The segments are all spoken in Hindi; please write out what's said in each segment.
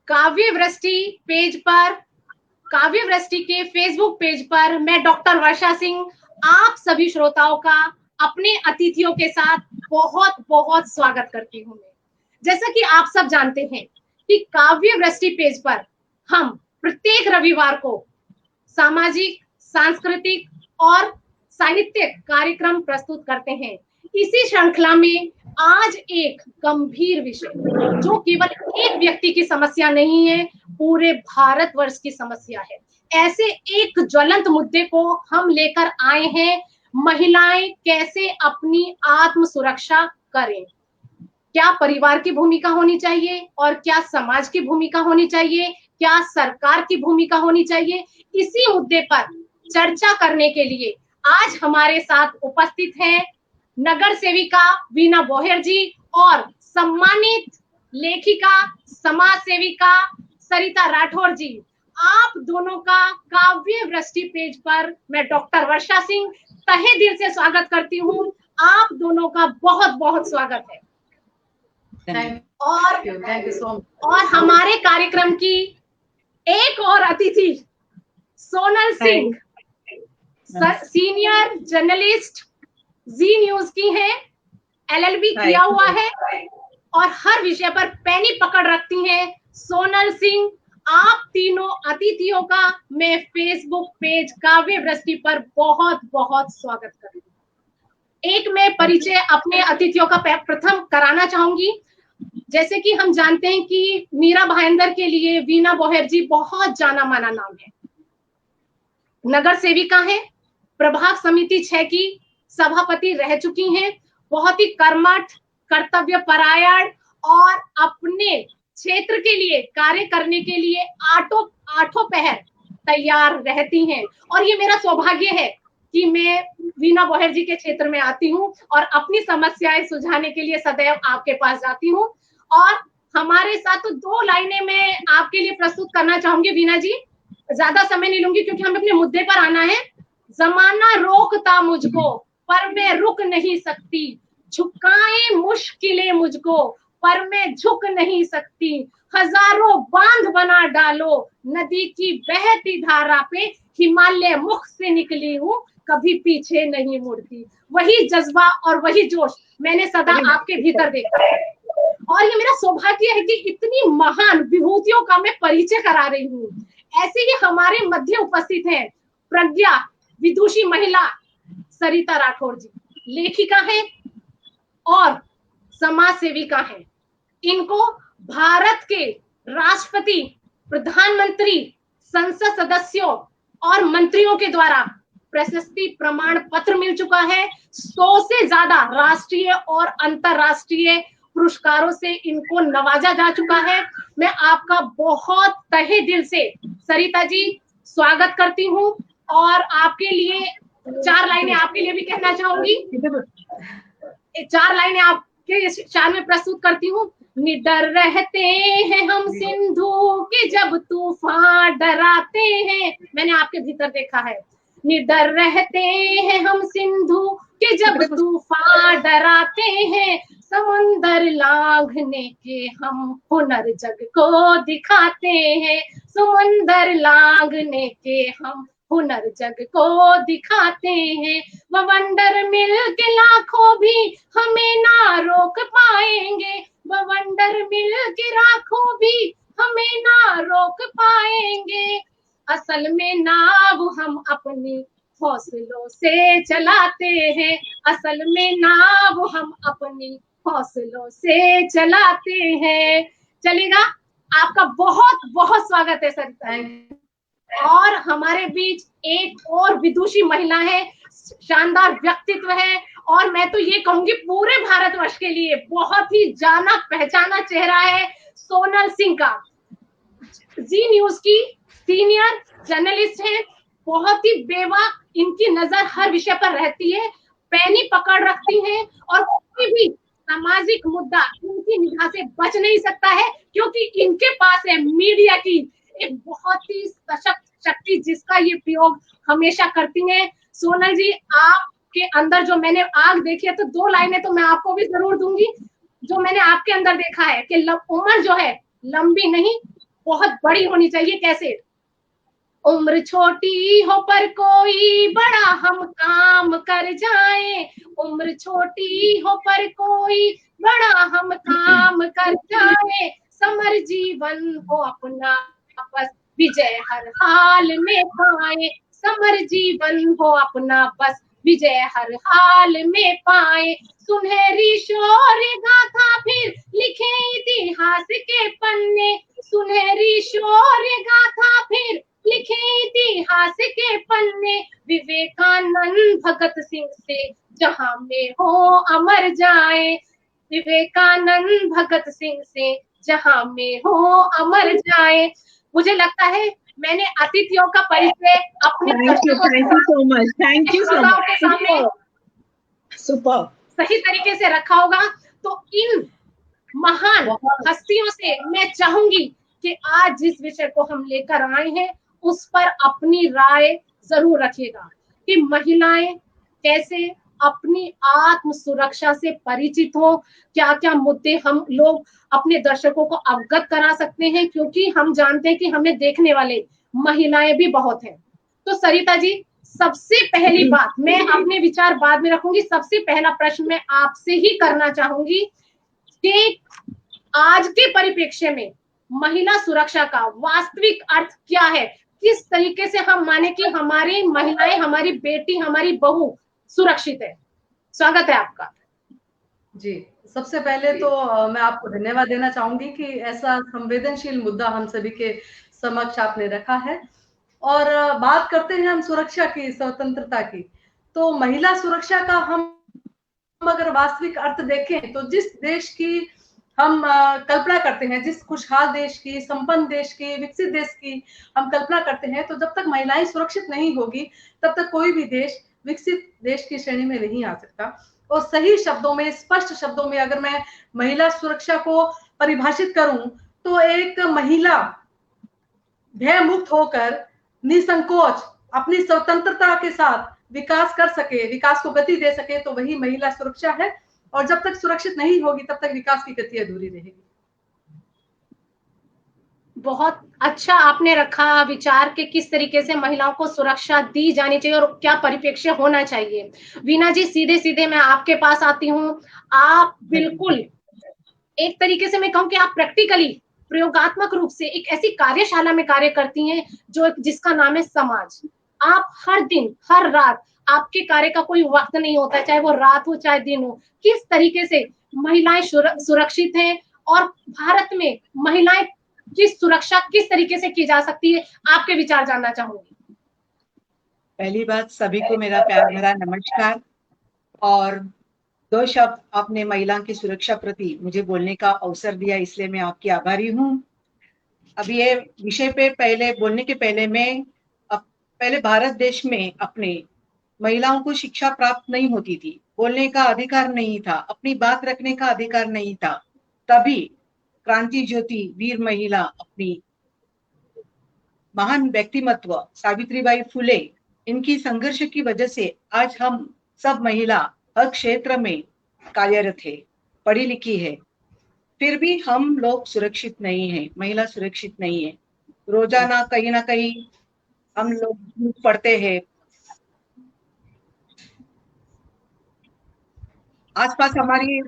काव्य वृष्टि पेज पर, काव्य वृष्टि के फेसबुक पेज पर मैं डॉक्टर वर्षा सिंह आप सभी श्रोताओं का अपने अतिथियों के साथ बहुत बहुत स्वागत करती हूँ। जैसा कि आप सब जानते हैं कि काव्य वृष्टि पेज पर हम प्रत्येक रविवार को सामाजिक, सांस्कृतिक और साहित्यिक कार्यक्रम प्रस्तुत करते हैं। इसी श्रृंखला में आज एक गंभीर विषय जो केवल एक व्यक्ति की समस्या नहीं है, पूरे भारतवर्ष की समस्या है। ऐसे एक ज्वलंत मुद्दे को हम लेकर आए हैं, महिलाएं कैसे अपनी आत्म सुरक्षा करें। क्या परिवार की भूमिका होनी चाहिए और क्या समाज की भूमिका होनी चाहिए, क्या सरकार की भूमिका होनी चाहिए। इसी मुद्दे पर चर्चा करने के लिए आज हमारे साथ उपस्थित हैं नगर सेविका वीना बोहर जी और सम्मानित लेखिका, समाज सेविका सरिता राठौर जी। आप दोनों का काव्य वृष्टि पेज पर मैं डॉक्टर वर्षा सिंह तहे दिल से स्वागत करती हूँ। आप दोनों का बहुत बहुत स्वागत है। और हमारे कार्यक्रम की एक और अतिथि सोनल सिंह, सीनियर जर्नलिस्ट जी न्यूज की हैं, LLB किया हुआ है और हर विषय पर पैनी पकड़ रखती हैं। सोनल सिंह, आप तीनों अतिथियों का मैं फेसबुक पेज काव्य वृष्टि पर बहुत बहुत स्वागत करती हूँ। एक मैं परिचय अपने अतिथियों का प्रथम कराना चाहूंगी। जैसे कि हम जानते हैं कि मीरा भाईंदर के लिए वीना बोहर जी बहुत जाना माना नाम है। नगर सेविका हैं, प्रभाग समिति 6 की सभापति रह चुकी हैं, बहुत ही कर्मठ, कर्तव्य परायण और अपने क्षेत्र के लिए कार्य करने के लिए आठों पहर तैयार रहती हैं। और ये मेरा सौभाग्य है कि मैं वीना बोहर जी के क्षेत्र में आती हूँ और अपनी समस्याएं सुलझाने के लिए सदैव आपके पास जाती हूँ। और हमारे साथ तो 2 लाइनें मैं आपके लिए प्रस्तुत करना चाहूंगी वीना जी, ज्यादा समय नहीं लूंगी क्योंकि हमें अपने मुद्दे पर आना है। जमाना रोकता मुझको पर मैं रुक नहीं सकती, झुकाए मुश्किलें मुझको पर मैं झुक नहीं सकती, हजारों बांध बना डालो नदी की बहती धारा पे, हिमालय मुख से निकली हूँ कभी पीछे नहीं मुड़ती। वही जज्बा और वही जोश मैंने सदा आपके भीतर देखा है और ये मेरा सौभाग्य है कि इतनी महान विभूतियों का मैं परिचय करा रही हूँ। ऐसे ही हमारे मध्य उपस्थित हैं प्रज्ञा विदुषी महिला सरिता राठौर जी, लेखिका है और समाज सेविका है। इनको भारत के राष्ट्रपति, प्रधानमंत्री, संसद सदस्यों और मंत्रियों के द्वारा प्रशस्ति प्रमाण पत्र मिल चुका है। 100 से ज्यादा राष्ट्रीय और अंतरराष्ट्रीय पुरस्कारों से इनको नवाजा जा चुका है। मैं आपका बहुत तहे दिल से सरिता जी स्वागत करती हूँ और आपके लिए 4 लाइनें आपके लिए भी कहना चाहूंगी। 4 लाइनें आपके शान में प्रस्तुत करती हूँ। निडर रहते हैं हम सिंधु के जब तूफान डराते हैं, मैंने आपके भीतर देखा है। निडर रहते हैं हम सिंधु के जब तूफान डराते हैं, समुंदर लांघने के हम हुनर जग को दिखाते हैं, समुंदर लांघने के हम हुनर जग को दिखाते हैं। बवंडर मिल के लाखों भी हमें ना रोक पाएंगे, बवंडर मिल के लाखों भी हमें ना रोक पाएंगे, असल में नाव हम अपनी हौसलों से चलाते हैं, असल में नाव हम अपनी हौसलों से चलाते हैं। चलेगा, आपका बहुत बहुत स्वागत है सरिता। और हमारे बीच एक और विदुषी महिला है, शानदार व्यक्तित्व है और मैं तो ये कहूंगी पूरे भारतवर्ष के लिए बहुत ही जाना पहचाना चेहरा है सोनल सिंह का। जी न्यूज की सीनियर जर्नलिस्ट है, बहुत ही बेबाक इनकी नजर हर विषय पर रहती है, पैनी पकड़ रखती हैं और कोई भी सामाजिक मुद्दा इनकी निगाह से बच नहीं सकता है क्योंकि इनके पास है मीडिया की एक बहुत ही सशक्त शक्ति जिसका ये प्रयोग हमेशा करती हैं। सोनल जी, आपके अंदर जो मैंने आग देखी है, तो 2 लाइनें तो मैं आपको भी जरूर दूंगी। जो मैंने आपके अंदर देखा है कि उम्र जो है लंबी नहीं, बहुत बड़ी होनी चाहिए। कैसे? उम्र छोटी हो पर कोई बड़ा हम काम कर जाए, उम्र छोटी हो पर कोई बड़ा हम काम कर जाए, समर जीवन हो अपना बस विजय हर हाल में पाए, समर जीवन हो अपना बस विजय हर हाल में पाए, सुनहरी शौर्य गाथा फिर लिखे इतिहास के पन्ने, सुनहरी शौर्य गाथा फिर लिखे इतिहास के पन्ने, विवेकानंद भगत सिंह से जहां में हो अमर जाए, विवेकानंद भगत सिंह से जहां में हो अमर जाए। मुझे लगता है मैंने अतिथियों का परिचय अपने थैंक यू सो मच के सामने सुपर सही तरीके से रखा होगा। तो इन महान हस्तियों से मैं चाहूंगी कि आज जिस विषय को हम लेकर आए हैं उस पर अपनी राय जरूर रखिएगा कि महिलाएं कैसे अपनी आत्म सुरक्षा से परिचित हो, क्या क्या मुद्दे हम लोग अपने दर्शकों को अवगत करा सकते हैं, क्योंकि हम जानते हैं कि हमें देखने वाले महिलाएं भी बहुत हैं। तो सरिता जी, सबसे पहली बात, मैं अपने विचार बाद में रखूंगी, सबसे पहला प्रश्न मैं आपसे ही करना चाहूंगी कि आज के परिप्रेक्ष्य में महिला सुरक्षा का वास्तविक अर्थ क्या है, किस तरीके से हम माने कि हमारी महिलाएं, हमारी बेटी, हमारी बहू सुरक्षित है। स्वागत है आपका। जी, सबसे पहले तो मैं आपको धन्यवाद देना चाहूंगी कि ऐसा संवेदनशील मुद्दा हम सभी के समक्ष आपने रखा है। और बात करते हैं हम सुरक्षा की, स्वतंत्रता की। तो महिला सुरक्षा का हम अगर वास्तविक अर्थ देखें तो जिस देश की हम कल्पना करते हैं, जिस खुशहाल देश की, संपन्न देश की, विकसित देश की हम कल्पना करते हैं, तो जब तक महिलाएं सुरक्षित नहीं होगी तब तक कोई भी देश विकसित देश की श्रेणी में नहीं आ सकता। और सही शब्दों में, स्पष्ट शब्दों में अगर मैं महिला सुरक्षा को परिभाषित करूं तो एक महिला भय मुक्त होकर निसंकोच अपनी स्वतंत्रता के साथ विकास कर सके, विकास को गति दे सके, तो वही महिला सुरक्षा है। और जब तक सुरक्षित नहीं होगी तब तक विकास की गति अधूरी रहेगी। बहुत अच्छा आपने रखा विचार के किस तरीके से महिलाओं को सुरक्षा दी जानी चाहिए और क्या परिप्रेक्ष्य होना चाहिए। वीना जी, सीधे सीधे मैं आपके पास आती हूँ। आप बिल्कुल एक तरीके से मैं कहूँ कि आप प्रैक्टिकली, प्रयोगात्मक रूप से एक ऐसी कार्यशाला में कार्य करती हैं जो जिसका नाम है समाज। आप हर दिन, हर रात, आपके कार्य का कोई वक्त नहीं होता, चाहे वो रात हो चाहे दिन हो, किस तरीके से महिलाएं सुरक्षित हैं और भारत में महिलाएं की सुरक्षा किस तरीके से की जा सकती है, आपके विचार जानना चाहूंगी। पहली बात, सभी को मेरा प्यार भरा नमस्कार। और 2 शब्द आपने महिला की सुरक्षा प्रति मुझे बोलने का अवसर दिया, इसलिए मैं आपकी आभारी हूँ। अभी ये विषय पे पहले बोलने के पहले मैं पहले भारत देश में अपने महिलाओं को शिक्षा प्राप्त नहीं होती थी, बोलने का अधिकार नहीं था, अपनी बात रखने का अधिकार नहीं था। तभी क्रांति ज्योति वीर महिला, अपनी महान व्यक्तिमत्व सावित्रीबाई फुले, इनकी संघर्ष की वजह से आज हम सब महिला हर क्षेत्र में कार्यरत है, पढ़ी लिखी है, फिर भी हम लोग सुरक्षित नहीं है, महिला सुरक्षित नहीं है। रोजाना कहीं ना कहीं हम लोग पढ़ते हैं, आसपास हमारी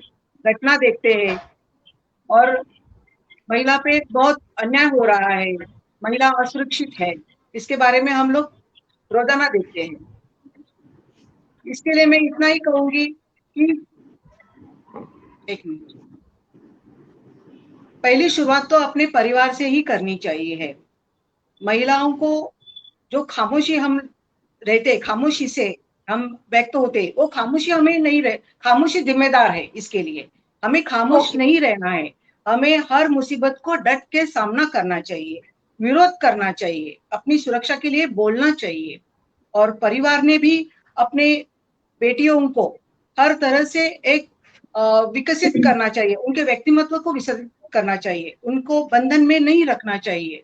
घटना देखते हैं और महिला पे बहुत अन्याय हो रहा है, महिला असुरक्षित है, इसके बारे में हम लोग रोजाना देखते हैं। इसके लिए मैं इतना ही कहूंगी कि एक मिनट, पहली शुरुआत तो अपने परिवार से ही करनी चाहिए है। महिलाओं को जो खामोशी हम रहते, खामोशी से हम व्यक्त होते, वो खामोशी हमें नहीं रहे, खामोशी जिम्मेदार है, इसके लिए हमें खामोश नहीं रहना है, हमें हर मुसीबत को डट के सामना करना चाहिए, विरोध करना चाहिए, अपनी सुरक्षा के लिए बोलना चाहिए। और परिवार ने भी अपने बेटियों को हर तरह से एक विकसित करना चाहिए, उनके व्यक्तिमत्व को विकसित करना चाहिए, उनको बंधन में नहीं रखना चाहिए।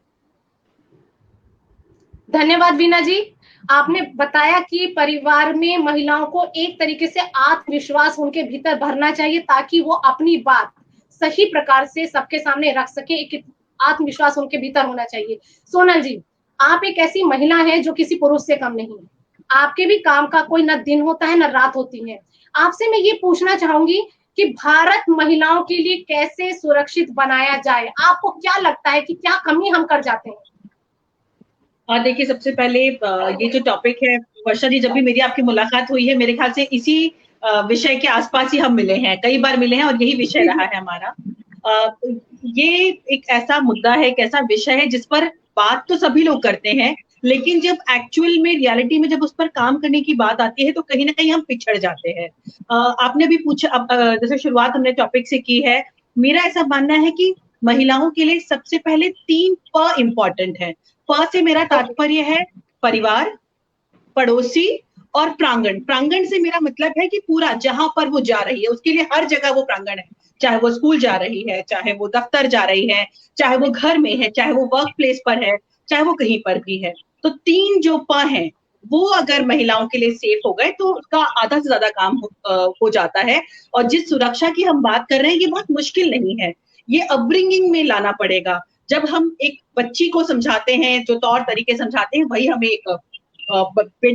धन्यवाद वीना जी, आपने बताया कि परिवार में महिलाओं को एक तरीके से आत्मविश्वास उनके भीतर भरना चाहिए ताकि वो अपनी बात सही प्रकार से सबके सामने रख सके, एक आत्मविश्वास उनके भीतर होना चाहिए। सोनल जी, आप एक ऐसी महिला हैं जो किसी पुरुष से कम नहीं है। आपके भी काम का कोई ना दिन होता है ना रात होती है। आपसे मैं ये पूछना चाहूंगी कि भारत महिलाओं के लिए कैसे सुरक्षित बनाया जाए? आपको क्या लगता है कि क्या कमी हम कर जाते हैं? देखिए, सबसे पहले ये जो टॉपिक है वर्षा जी, जब भी मेरी आपकी मुलाकात हुई है मेरे ख्याल से इसी विषय के आसपास ही हम मिले हैं, कई बार मिले हैं और यही विषय रहा है हमारा। ये एक ऐसा मुद्दा है, एक ऐसा विषय है जिस पर बात तो सभी लोग करते हैं, लेकिन जब एक्चुअल में रियलिटी में जब उस पर काम करने की बात आती है तो कहीं ना कहीं हम पिछड़ जाते हैं। आपने भी पूछा, जैसे शुरुआत हमने टॉपिक से की है, मेरा ऐसा मानना है कि महिलाओं के लिए सबसे पहले 3 प इम्पोर्टेंट है। प से मेरा तात्पर्य है परिवार, पड़ोसी और प्रांगण। प्रांगण से मेरा मतलब है कि पूरा जहां पर वो जा रही है उसके लिए हर जगह वो प्रांगण है, चाहे वो स्कूल जा रही है, चाहे वो दफ्तर जा रही है, चाहे वो घर में है, चाहे वो वर्क प्लेस पर है, चाहे वो कहीं पर भी है। तो 3 जो प हैं वो अगर महिलाओं के लिए सेफ हो गए तो उसका आधा से ज्यादा काम हो जाता है। और जिस सुरक्षा की हम बात कर रहे हैं ये बहुत मुश्किल नहीं है, ये अपब्रिंगिंग में लाना पड़ेगा। जब हम एक बच्ची को समझाते हैं, जो तौर तरीके समझाते हैं, वही हमें एक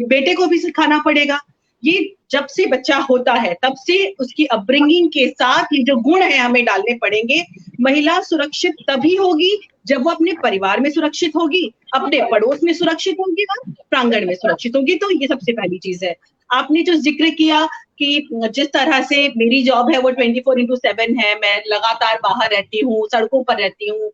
बेटे को भी सिखाना पड़ेगा। ये जब से बच्चा होता है तब से उसकी अपब्रिंगिंग के साथ ये जो गुण है हमें डालने पड़ेंगे। महिला सुरक्षित तभी होगी जब वो अपने परिवार में सुरक्षित होगी, अपने पड़ोस में सुरक्षित होगी और प्रांगण में सुरक्षित होगी। तो ये सबसे पहली चीज है। आपने जो जिक्र किया कि जिस तरह से मेरी जॉब है वो 24/7 है, मैं लगातार बाहर रहती हूँ, सड़कों पर रहती हूँ,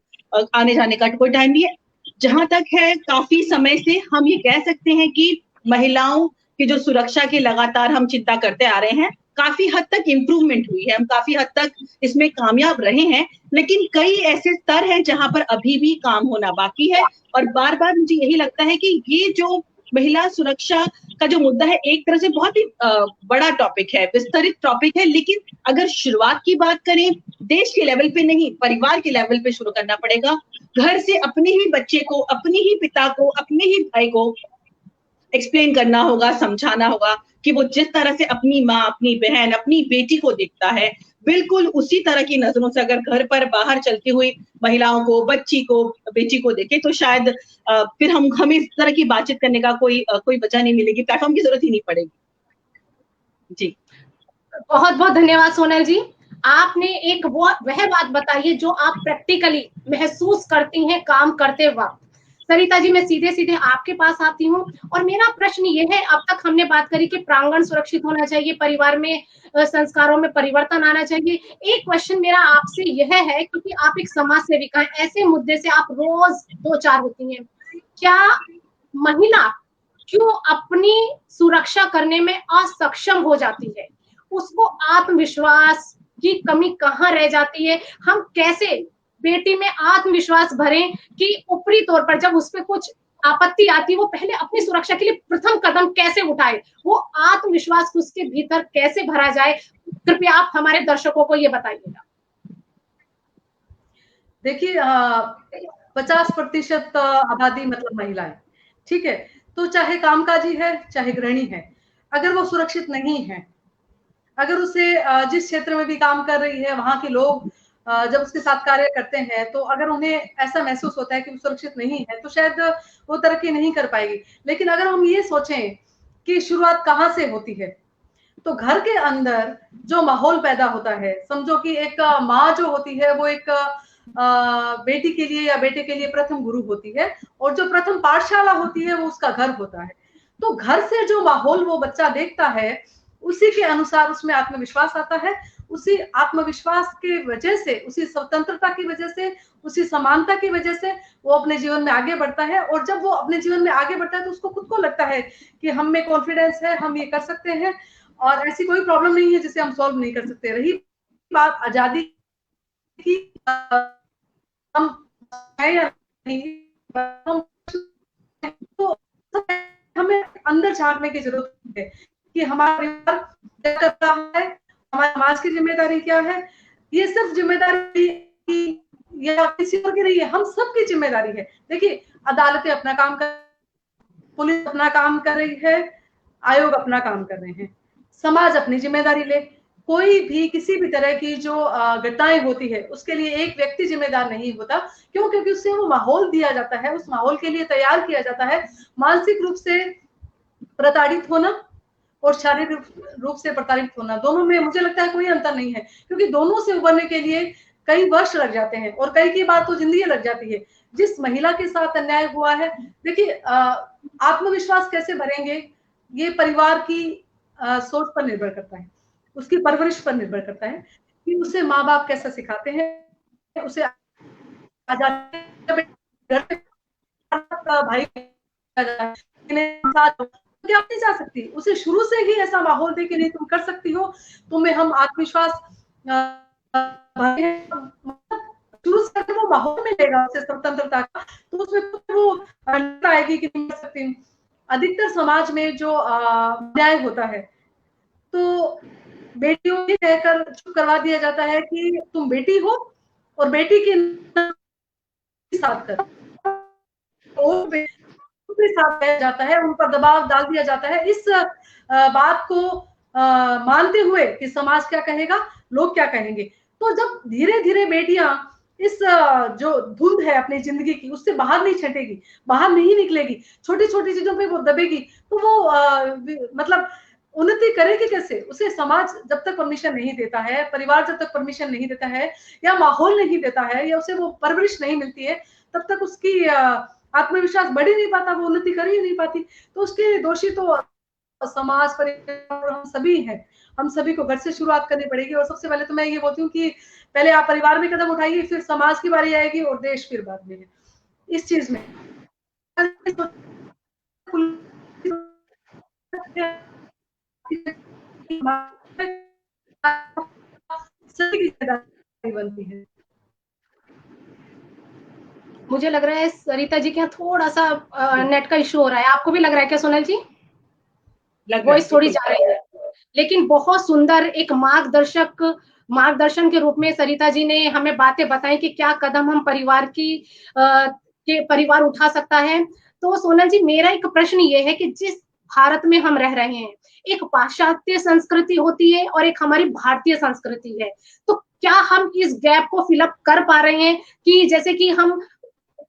आने जाने का कोई टाइम नहीं है। जहां तक है काफी समय से हम ये कह सकते हैं कि महिलाओं की जो सुरक्षा की लगातार हम चिंता करते आ रहे हैं, काफी हद तक इम्प्रूवमेंट हुई है, हम काफी हद तक इसमें कामयाब रहे हैं, लेकिन कई ऐसे स्तर हैं जहां पर अभी भी काम होना बाकी है। और बार बार मुझे यही लगता है कि ये जो महिला सुरक्षा का जो मुद्दा है एक तरह से बहुत ही बड़ा टॉपिक है, विस्तृत टॉपिक है, लेकिन अगर शुरुआत की बात करें देश के लेवल पे नहीं, परिवार के लेवल पे शुरू करना पड़ेगा। घर से अपने ही बच्चे को, अपने ही पिता को, अपने ही भाई को एक्सप्लेन करना होगा, समझाना होगा कि वो जिस तरह से अपनी माँ, अपनी बहन, अपनी बेटी को देखता है, बिल्कुल उसी तरह की नजरों से अगर घर पर बाहर चलती हुई महिलाओं को, बच्ची को, बेटी को देखे तो शायद फिर हमें इस तरह की बातचीत करने का कोई वजह नहीं मिलेगी, प्लेटफॉर्म की जरूरत ही नहीं पड़ेगी। जी, बहुत बहुत धन्यवाद सोनल जी। आपने एक वह बात बताई है जो आप प्रैक्टिकली महसूस करती हैं काम करते वक्त। सरिता जी, मैं सीधे सीधे आपके पास आती हूँ और मेरा प्रश्न ये है, अब तक हमने बात करी कि प्रांगण सुरक्षित होना चाहिए, परिवार में संस्कारों में परिवर्तन आना चाहिए। एक क्वेश्चन मेरा आपसे यह है, क्योंकि आप एक समाज सेविका हैं, ऐसे मुद्दे से आप रोज 2-4 होती हैं, क्या महिला क्यों अपनी सुरक्षा करने में असक्षम हो जाती है? उसको आत्मविश्वास की कमी कहाँ रह जाती है? हम कैसे बेटी में आत्मविश्वास भरें कि ऊपरी तौर पर जब उस पर कुछ आपत्ति आती है वो पहले अपनी सुरक्षा के लिए प्रथम कदम कैसे उठाए, वो आत्मविश्वास उसके भीतर कैसे भरा जाए? कृपया आप हमारे दर्शकों को ये बताइएगा। देखिए, 50% आबादी मतलब महिलाएं, ठीक है, तो चाहे कामकाजी है चाहे गृहिणी है, अगर वो सुरक्षित नहीं है, अगर उसे जिस क्षेत्र में भी काम कर रही है वहां के लोग जब उसके साथ कार्य करते हैं तो अगर उन्हें ऐसा महसूस होता है कि वो सुरक्षित नहीं है तो शायद वो तरक्की नहीं कर पाएगी। लेकिन अगर हम ये सोचें कि शुरुआत कहाँ से होती है, तो घर के अंदर जो माहौल पैदा होता है, समझो कि एक माँ जो होती है वो एक बेटी के लिए या बेटे के लिए प्रथम गुरु होती है और जो प्रथम पाठशाला होती है वो उसका घर होता है। तो घर से जो माहौल वो बच्चा देखता है उसी के अनुसार उसमें आत्मविश्वास आता है। उसी आत्मविश्वास की वजह से, उसी स्वतंत्रता की वजह से, उसी समानता की वजह से वो अपने जीवन में आगे बढ़ता है। और जब वो अपने जीवन में आगे बढ़ता है तो उसको खुद को लगता है कि हम में कॉन्फिडेंस है, हम ये कर सकते हैं और ऐसी कोई प्रॉब्लम नहीं है जिसे हम सॉल्व नहीं कर सकते। रही बात आजादी की, हम है या नहीं, तो हमें अंदर झांकने की जरूरत है कि हमारा परिवार क्या कर रहा है, हमारे समाज की जिम्मेदारी क्या है। ये सिर्फ जिम्मेदारी या किसी और की नहीं है, हम सबकी जिम्मेदारी है। देखिए, अदालतें अपना काम कर, पुलिस अपना काम कर रही है, आयोग अपना काम कर रहे हैं, समाज अपनी जिम्मेदारी ले, कोई भी किसी भी तरह की जो घटनाएं होती है उसके लिए एक व्यक्ति जिम्मेदार नहीं होता। क्यों? क्योंकि उससे वो माहौल दिया जाता है, उस माहौल के लिए तैयार किया जाता है। मानसिक रूप से प्रताड़ित होना और शारीरिक रूप से प्रताड़ित होना, दोनों में मुझे लगता है कोई अंतर नहीं है, क्योंकि दोनों से उबरने के लिए कई वर्ष लग जाते हैं और कई की बात तो जिंदगी लग जाती है। जिस महिला के साथ अन्याय हुआ है, देखिए आत्मविश्वास कैसे भरेंगे ये परिवार की सोच पर निर्भर करता है, उसकी परवरिश पर निर्भर करता है कि उसे माँ बाप कैसा सिखाते हैं, उसे भाई क्या नहीं जा सकती, उसे शुरू से ही ऐसा माहौल दे कि नहीं तुम कर सकती हो, तुम्हें हम आत्मविश्वास शुरू से वो माहौल मिलेगा उसे स्वतंत्रता का, तो उसमें वो आएगी कि नहीं कर सकती। अधिकतर समाज में जो न्याय होता है तो बेटियों को कहकर चुप करवा दिया जाता है कि तुम बेटी हो और बेटी के साथ कर, और साथ जाता है, उन पर दबाव डाल दिया जाता है इस बात को मानते हुए कि समाज क्या कहेगा, लोग क्या कहेंगे। तो जब धीरे धीरे बेटियां इस जो धुंध है अपनी जिंदगी की उससे बाहर नहीं छटेगी, बाहर नहीं निकलेगी, छोटी छोटी चीजों पे वो दबेगी, तो वो मतलब उन्नति करेगी कैसे? उसे समाज जब तक परमिशन नहीं देता है, परिवार जब तक परमिशन नहीं देता है, या माहौल नहीं देता है, या उसे वो परवरिश नहीं मिलती है, तब तक उसकी आत्मविश्वास बढ़ ही नहीं पाता, वो उन्नति कर ही नहीं पाती। तो उसके दोषी तो समाज, परिवार, हम सभी हैं। हम सभी को घर से शुरुआत करनी पड़ेगी। और सबसे पहले तो मैं ये बोलती हूँ कि पहले आप परिवार में कदम उठाइए, फिर समाज की बारी आएगी और देश फिर बाद में है इस चीज में। बनती है। मुझे लग रहा है सरिता जी के यहाँ थोड़ा सा नेट का इशू हो रहा है, आपको भी लग रहा है क्या सोनल जी? वॉइस थोड़ी जा रही है, लेकिन बहुत सुंदर एक मार्गदर्शन के रूप में सरिता जी ने हमें बातें बताई कि क्या कदम हम परिवार उठा सकता है। तो सोनल जी, मेरा एक प्रश्न ये है कि जिस भारत में हम रह रहे हैं, एक पाश्चात्य संस्कृति होती है और एक हमारी भारतीय संस्कृति है, तो क्या हम इस गैप को फिलअप कर पा रहे हैं कि जैसे कि हम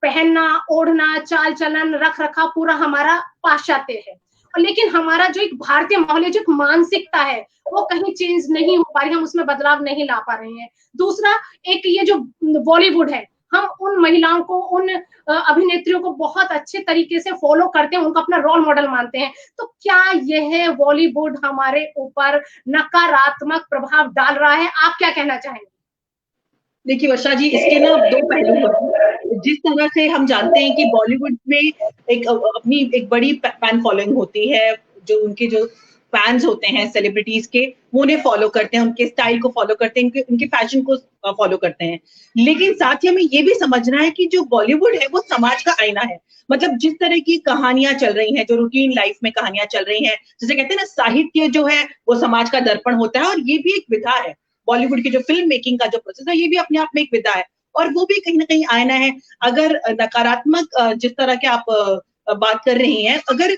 पहनना, ओढ़ना, चाल चलन, रख रखाव पूरा हमारा पाश्चात्य है, लेकिन हमारा जो एक भारतीय माहौल है, जो एक मानसिकता है, वो कहीं चेंज नहीं हो पा रही, हम उसमें बदलाव नहीं ला पा रहे हैं। दूसरा, एक ये जो बॉलीवुड है, हम उन महिलाओं को, उन अभिनेत्रियों को बहुत अच्छे तरीके से फॉलो करते हैं, उनको अपना रोल मॉडल मानते हैं, तो क्या यह बॉलीवुड हमारे ऊपर नकारात्मक प्रभाव डाल रहा है? आप क्या कहना चाहेंगे? देखिए वर्षा जी, इसके ना दो पहलू हैं। जिस तरह से हम जानते हैं कि बॉलीवुड में अपनी एक बड़ी फैन फॉलोइंग होती है, जो उनके जो फैंस होते हैं सेलिब्रिटीज के, वो उन्हें फॉलो करते हैं, उनके स्टाइल को फॉलो करते हैं, उनके फैशन को फॉलो करते हैं। लेकिन साथ ही हमें ये भी समझना है कि जो बॉलीवुड है वो समाज का आईना है। मतलब जिस तरह की कहानियां चल रही हैं, जो रूटीन लाइफ में कहानियां चल रही हैं, जैसे कहते हैं ना, साहित्य जो है वो समाज का दर्पण होता है, और ये भी एक विधा है। बॉलीवुड की जो फिल्म मेकिंग का जो प्रोसेस है, ये भी अपने आप में एक विधा है, और वो भी कहीं ना कहीं आईना है। अगर नकारात्मक जिस तरह के आप बात कर रही हैं, अगर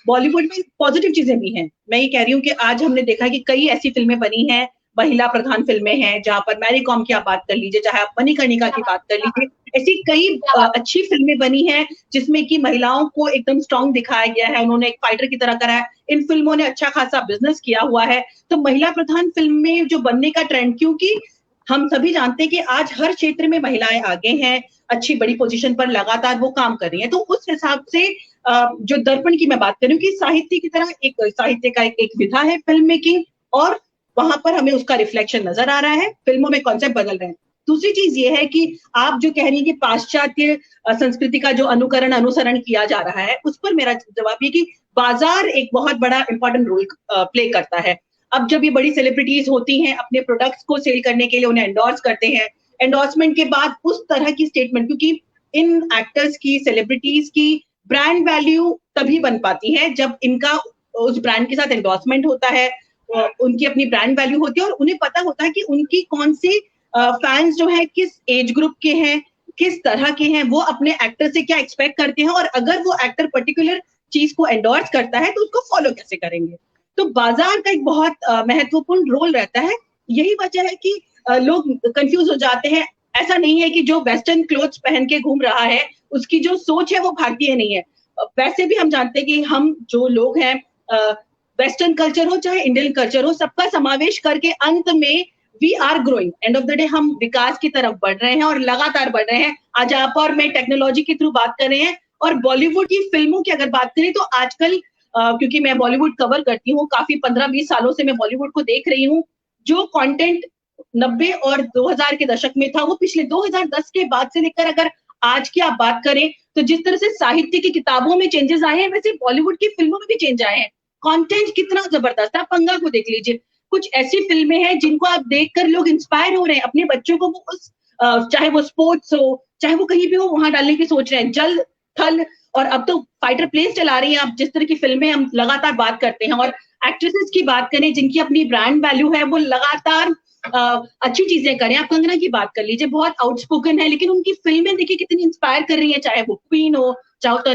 बॉलीवुड में पॉजिटिव चीजें भी हैं। मैं ये कह रही हूँ कि आज हमने देखा कि कई ऐसी फिल्में बनी हैं, महिला प्रधान फिल्में हैं, जहां पर मैरी कॉम की आप बात कर लीजिए, चाहे आप मणिकर्णिका की बात कर लीजिए, ऐसी कई अच्छी फिल्में बनी हैं जिसमें कि महिलाओं को एकदम स्ट्रांग दिखाया गया है, उन्होंने एक फाइटर की तरह करा है। इन फिल्मों ने अच्छा खासा बिजनेस किया हुआ है। तो महिला प्रधान फिल्म में जो बनने का ट्रेंड, क्योंकि हम सभी जानते हैं कि आज हर क्षेत्र में महिलाएं आगे हैं, अच्छी बड़ी पोजीशन पर लगातार वो काम कर रही हैं, तो उस हिसाब से जो दर्पण की मैं बात कर रही हूँ कि साहित्य की तरह एक साहित्य का एक विधा है फिल्म मेकिंग, और वहां पर हमें उसका रिफ्लेक्शन नजर आ रहा है, फिल्मों में कॉन्सेप्ट बदल रहे हैं। दूसरी चीज ये है कि आप जो कह रही हैं कि पाश्चात्य संस्कृति का जो अनुसरण किया जा रहा है, उस पर मेरा जवाब ये कि बाजार एक बहुत बड़ा इंपॉर्टेंट रोल प्ले करता है। अब जब ये बड़ी सेलिब्रिटीज होती हैं, अपने प्रोडक्ट्स को सेल करने के लिए उन्हें एंडोर्स करते हैं, एंडोर्समेंट के बाद उस तरह की स्टेटमेंट, क्योंकि इन एक्टर्स की, सेलिब्रिटीज की ब्रांड वैल्यू तभी बन पाती है जब इनका उस ब्रांड के साथ एंडोर्समेंट होता है, उनकी अपनी ब्रांड वैल्यू होती है, और उन्हें पता होता है कि उनकी कौन से फैंस जो है किस एज ग्रुप के हैं, किस तरह के हैं, वो अपने एक्टर से क्या एक्सपेक्ट करते हैं, और अगर वो एक्टर पर्टिकुलर चीज को एंडोर्स करता है तो उसको फॉलो कैसे करेंगे। तो बाजार का एक बहुत महत्वपूर्ण रोल रहता है। यही वजह है कि लोग कंफ्यूज हो जाते हैं। ऐसा नहीं है कि जो वेस्टर्न क्लोथ्स पहन के घूम रहा है उसकी जो सोच है वो भारतीय नहीं है। वैसे भी हम जानते हैं कि हम जो लोग हैं, वेस्टर्न कल्चर हो चाहे इंडियन कल्चर हो, सबका समावेश करके अंत में we are growing. End of the day हम विकास की तरफ बढ़ रहे हैं और लगातार बढ़ रहे हैं। आज आप और मैं टेक्नोलॉजी के थ्रू बात कर रहे हैं, और बॉलीवुड की फिल्मों की अगर बात करें तो आजकल क्योंकि मैं बॉलीवुड कवर करती हूँ, काफी 15-20 सालों से मैं बॉलीवुड को देख रही हूँ। जो कंटेंट 90 और 2000 के दशक में था, वो पिछले 2010 के बाद से लेकर अगर आज की आप बात करें तो जिस तरह से साहित्य की किताबों में चेंजेस आए हैं, वैसे बॉलीवुड की फिल्मों में भी चेंज आए हैं। कंटेंट कितना जबरदस्त है। आप पंगा को देख लीजिए, कुछ ऐसी फिल्में हैं जिनको आप देखकर लोग इंस्पायर हो रहे हैं, अपने बच्चों को वो उस चाहे वो स्पोर्ट्स हो चाहे वो कहीं भी हो वहां डालने की सोच रहे हैं। जल थल और अब तो फाइटर प्लेन्स चला रही हैं। आप जिस तरह की फिल्में हम लगातार बात करते हैं, और एक्ट्रेसेस की बात करें जिनकी अपनी ब्रांड वैल्यू है, वो लगातार अच्छी चीजें करें। आप कंगना की बात कर लीजिए, बहुत आउटस्पोकन है, लेकिन उनकी फिल्में देखिए कितनी इंस्पायर कर रही है, चाहे वो क्वीन हो, चाहे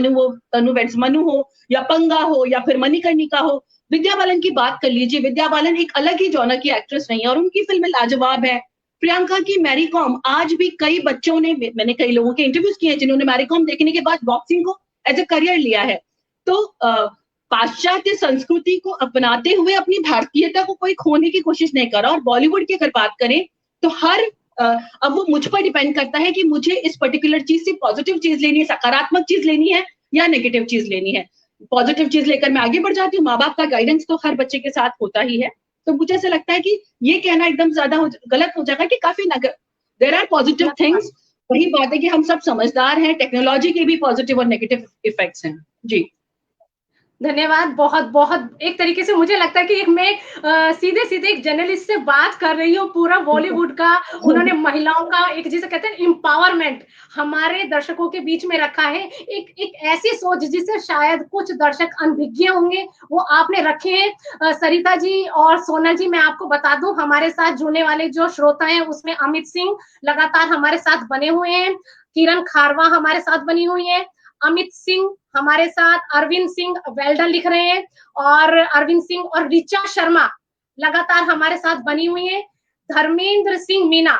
तनु वेड्स मनु हो, या पंगा हो, या फिर मणिकर्णिका हो। विद्या बालन की बात कर लीजिए, विद्या बालन एक अलग ही जॉनर की एक्ट्रेस रही है और उनकी फिल्में लाजवाब है। प्रियंका की मैरी कॉम, आज भी कई बच्चों ने, मैंने कई लोगों के इंटरव्यूज किए हैं जिन्होंने मैरी कॉम देखने के बाद बॉक्सिंग को एज ए करियर लिया है। तो पाश्चात्य संस्कृति को अपनाते हुए अपनी भारतीयता को कोई खोने की कोशिश नहीं कर रहा। और बॉलीवुड की अगर बात करें तो हर अब वो मुझ पर डिपेंड करता है कि मुझे इस पर्टिकुलर चीज से पॉजिटिव चीज लेनी है, सकारात्मक चीज लेनी है या नेगेटिव चीज लेनी है। पॉजिटिव चीज लेकर मैं आगे बढ़ जाती हूँ। माँ बाप का गाइडेंस तो हर बच्चे के साथ होता ही है। तो मुझे ऐसा लगता है कि ये कहना एकदम ज्यादा गलत हो जाएगा कि काफी देयर आर पॉजिटिव थिंग्स। वही बात है कि हम सब समझदार हैं, टेक्नोलॉजी के भी पॉजिटिव और नेगेटिव इफेक्ट्स हैं। जी धन्यवाद। बहुत बहुत एक तरीके से मुझे लगता है कि एक मैं सीधे सीधे एक जर्नलिस्ट से बात कर रही हूँ। पूरा बॉलीवुड का उन्होंने महिलाओं का एक जिसे कहते हैं एम्पावरमेंट हमारे दर्शकों के बीच में रखा है। एक ऐसी सोच जिससे शायद कुछ दर्शक अनभिज्ञ होंगे, वो आपने रखे हैं। सरिता जी और सोनल जी, मैं आपको बता दूं, हमारे साथ जुड़ने वाले जो श्रोता हैं उसमें अमित सिंह लगातार हमारे साथ बने हुए हैं, किरण खारवा हमारे साथ बनी हुई है, अमित सिंह हमारे साथ, अरविंद सिंह वेल्डन लिख रहे हैं, और अरविंद सिंह और रिचा शर्मा लगातार हमारे साथ बनी हुई है। धर्मेंद्र सिंह मीना,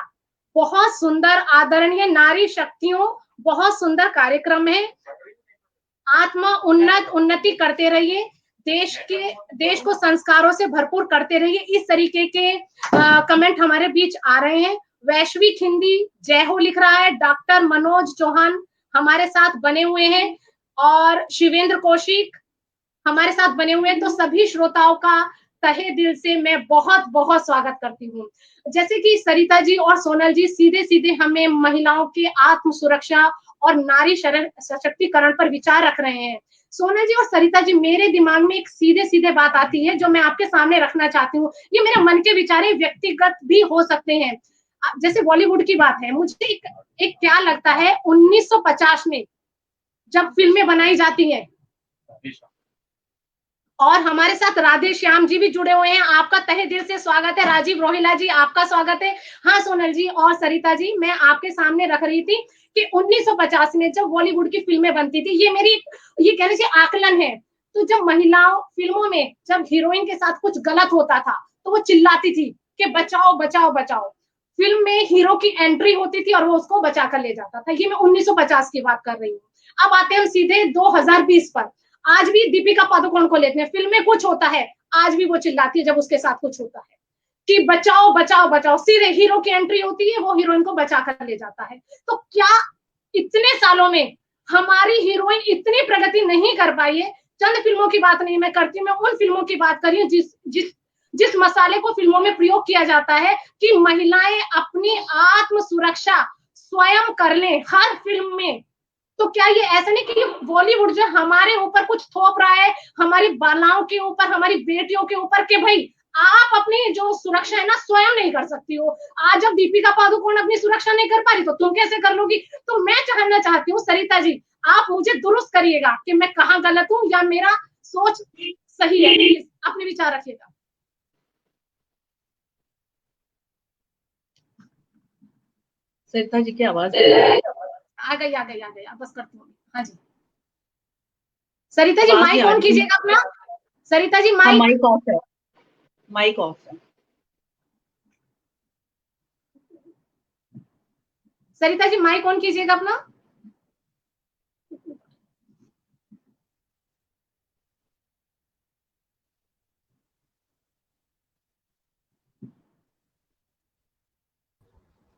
बहुत सुंदर आदरणीय नारी शक्तियों, बहुत सुंदर कार्यक्रम है। आत्मा उन्नति करते रहिए, देश को संस्कारों से भरपूर करते रहिए। इस तरीके के कमेंट हमारे बीच आ रहे हैं। वैश्विक हिंदी जय हो लिख रहा है, डॉक्टर मनोज चौहान हमारे साथ बने हुए हैं, और शिवेंद्र कौशिक हमारे साथ बने हुए हैं। तो सभी श्रोताओं का तहे दिल से मैं बहुत बहुत स्वागत करती हूँ। जैसे कि सरिता जी और सोनल जी सीधे सीधे हमें महिलाओं के आत्म सुरक्षा और नारी सशक्तिकरण पर विचार रख रहे हैं। सोनल जी और सरिता जी, मेरे दिमाग में एक सीधे सीधे बात आती है जो मैं आपके सामने रखना चाहती हूँ। ये मेरे मन के विचार है, व्यक्तिगत भी हो सकते हैं। जैसे बॉलीवुड की बात है, मुझे एक क्या लगता है, 1950 में जब फिल्में बनाई जाती हैं, और हमारे साथ राधे श्याम जी भी जुड़े हुए हैं, आपका तहे दिल से स्वागत है। राजीव रोहिला जी, आपका स्वागत है। हाँ सोनल जी और सरिता जी, मैं आपके सामने रख रही थी कि 1950 में जब बॉलीवुड की फिल्में बनती थी, ये मेरी ये कहने से आकलन है, तो जब महिलाओं फिल्मों में जब हीरोइन के साथ कुछ गलत होता था तो वो चिल्लाती थी कि बचाओ बचाओ बचाओ। फिल्म में हीरो की एंट्री होती थी और वो उसको बचा कर ले जाता था। ये मैं 1950 की बात कर रही हूँ। अब आते हैं सीधे 2020 पर। आज भी दीपिका पादुकोण को लेते हैं, फिल्म में कुछ होता है, आज भी वो चिल्लाती है जब उसके साथ कुछ होता है कि बचाओ बचाओ बचाओ। सीधे हीरो की एंट्री होती है, वो हीरोइन को बचा कर ले जाता है। तो क्या इतने सालों में हमारी हीरोइन इतनी प्रगति नहीं कर पाई है? चंद फिल्मों की बात नहीं मैं करती, मैं उन फिल्मों की बात कर रही हूँ जिस मसाले को फिल्मों में प्रयोग किया जाता है कि महिलाएं अपनी आत्म सुरक्षा स्वयं कर लें हर फिल्म में। तो क्या ये ऐसा नहीं कि बॉलीवुड जो हमारे ऊपर कुछ थोप रहा है, हमारी बालाओं के ऊपर, हमारी बेटियों के ऊपर, कि भाई आप अपनी जो सुरक्षा है ना स्वयं नहीं कर सकती हो। आज जब दीपिका पादुकोण अपनी सुरक्षा नहीं कर पा रही तो तुम कैसे कर लोगी? तो मैं जानना चाहती हूँ सरिता जी, आप मुझे दुरुस्त करिएगा कि मैं कहाँ गलत हूँ या मेरा सोच सही है, अपने विचार रखिएगा। सरिता जी की आवाज आ गई बस करती हूँ। हाँ जी सरिता जी, माइक ऑन कीजिएगा अपना। सरिता जी हाँ, माइक माइक ऑफ है, माइक ऑफ है। सरिता जी माइक ऑन कीजिएगा अपना।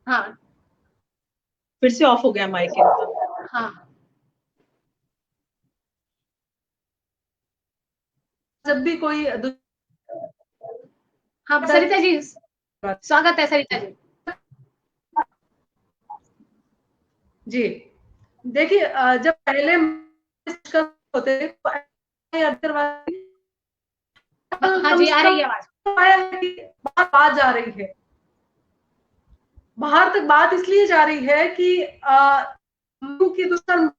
हाँ फिर से ऑफ हो गया माइक इनका। हाँ जब भी कोई हाँ सरिता जी स्वागत है सरिता जी। जी देखिए, जब पहले होते हाँ जी आ रही है आवाज। बात जा रही है बाहर तक, बात इसलिए जा रही है कि की दुश्मन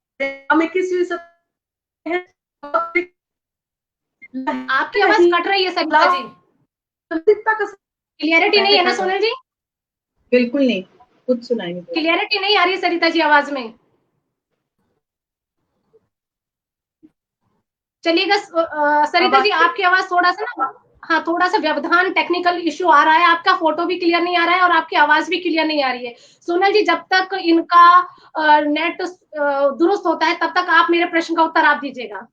हम 21वीं सदी आपकी आवाज कट रही है सरिता जी, क्लियरिटी नहीं है ना सोनल जी? बिल्कुल नहीं, कुछ सुनाई नहीं। क्लियरिटी नहीं आ रही है सरिता जी आवाज में। चलिएगा सरिता जी आपकी आवाज थोड़ा सा ना, हाँ थोड़ा सा व्यवधान टेक्निकल इश्यू आ रहा है, आपका फोटो भी क्लियर नहीं आ रहा है और आपकी आवाज भी क्लियर नहीं आ रही है। सोनल जी जब तक इनका नेट दुरुस्त होता है तब तक आप मेरे प्रश्न का उत्तर आप दीजिएगा।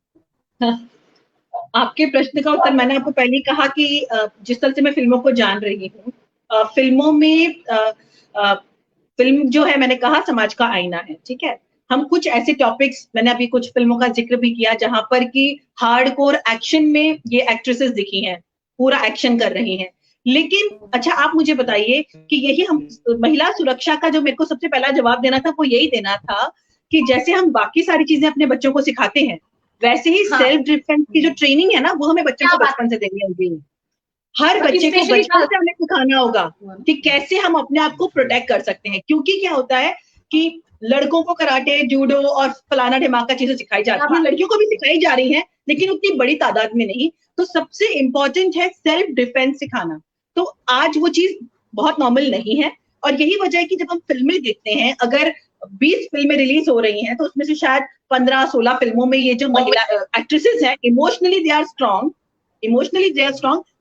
आपके प्रश्न का उत्तर मैंने आपको पहले ही कहा कि जिस तरह से मैं फिल्मों को जान रही हूँ, फिल्मों में फिल्म जो है मैंने कहा समाज का आईना है, ठीक है। हम कुछ ऐसे टॉपिक्स, मैंने अभी कुछ फिल्मों का जिक्र भी किया जहां पर कि हार्डकोर एक्शन में ये एक्ट्रेसेस दिखी हैं, पूरा एक्शन कर रही हैं। लेकिन अच्छा आप मुझे बताइए कि यही हम महिला सुरक्षा का जो मेरे को सबसे पहला जवाब देना था वो यही देना था कि जैसे हम बाकी सारी चीजें अपने बच्चों को सिखाते हैं वैसे ही सेल्फ डिफेंस की जो ट्रेनिंग है ना वो हमें बच्चों को बचपन से देनी होगी। हर बच्चे को बचपन से हमें सिखाना होगा कि कैसे हम अपने आप को प्रोटेक्ट कर सकते हैं, क्योंकि क्या होता है कि लड़कों को कराटे, जूडो और फलाना ढिमाका चीजें सिखाई जाती हैं, लड़कियों को भी सिखाई जा रही हैं लेकिन उतनी बड़ी तादाद में नहीं। तो सबसे इंपॉर्टेंट है सेल्फ डिफेंस सिखाना। तो आज वो चीज बहुत नॉर्मल नहीं है और यही वजह है कि जब हम फिल्में देखते हैं, अगर 20 फिल्में रिलीज हो रही हैं तो उसमें से शायद 15-16 फिल्मों में ये जो महिला एक्ट्रेसेस हैं इमोशनली दे आर स्ट्रॉन्ग,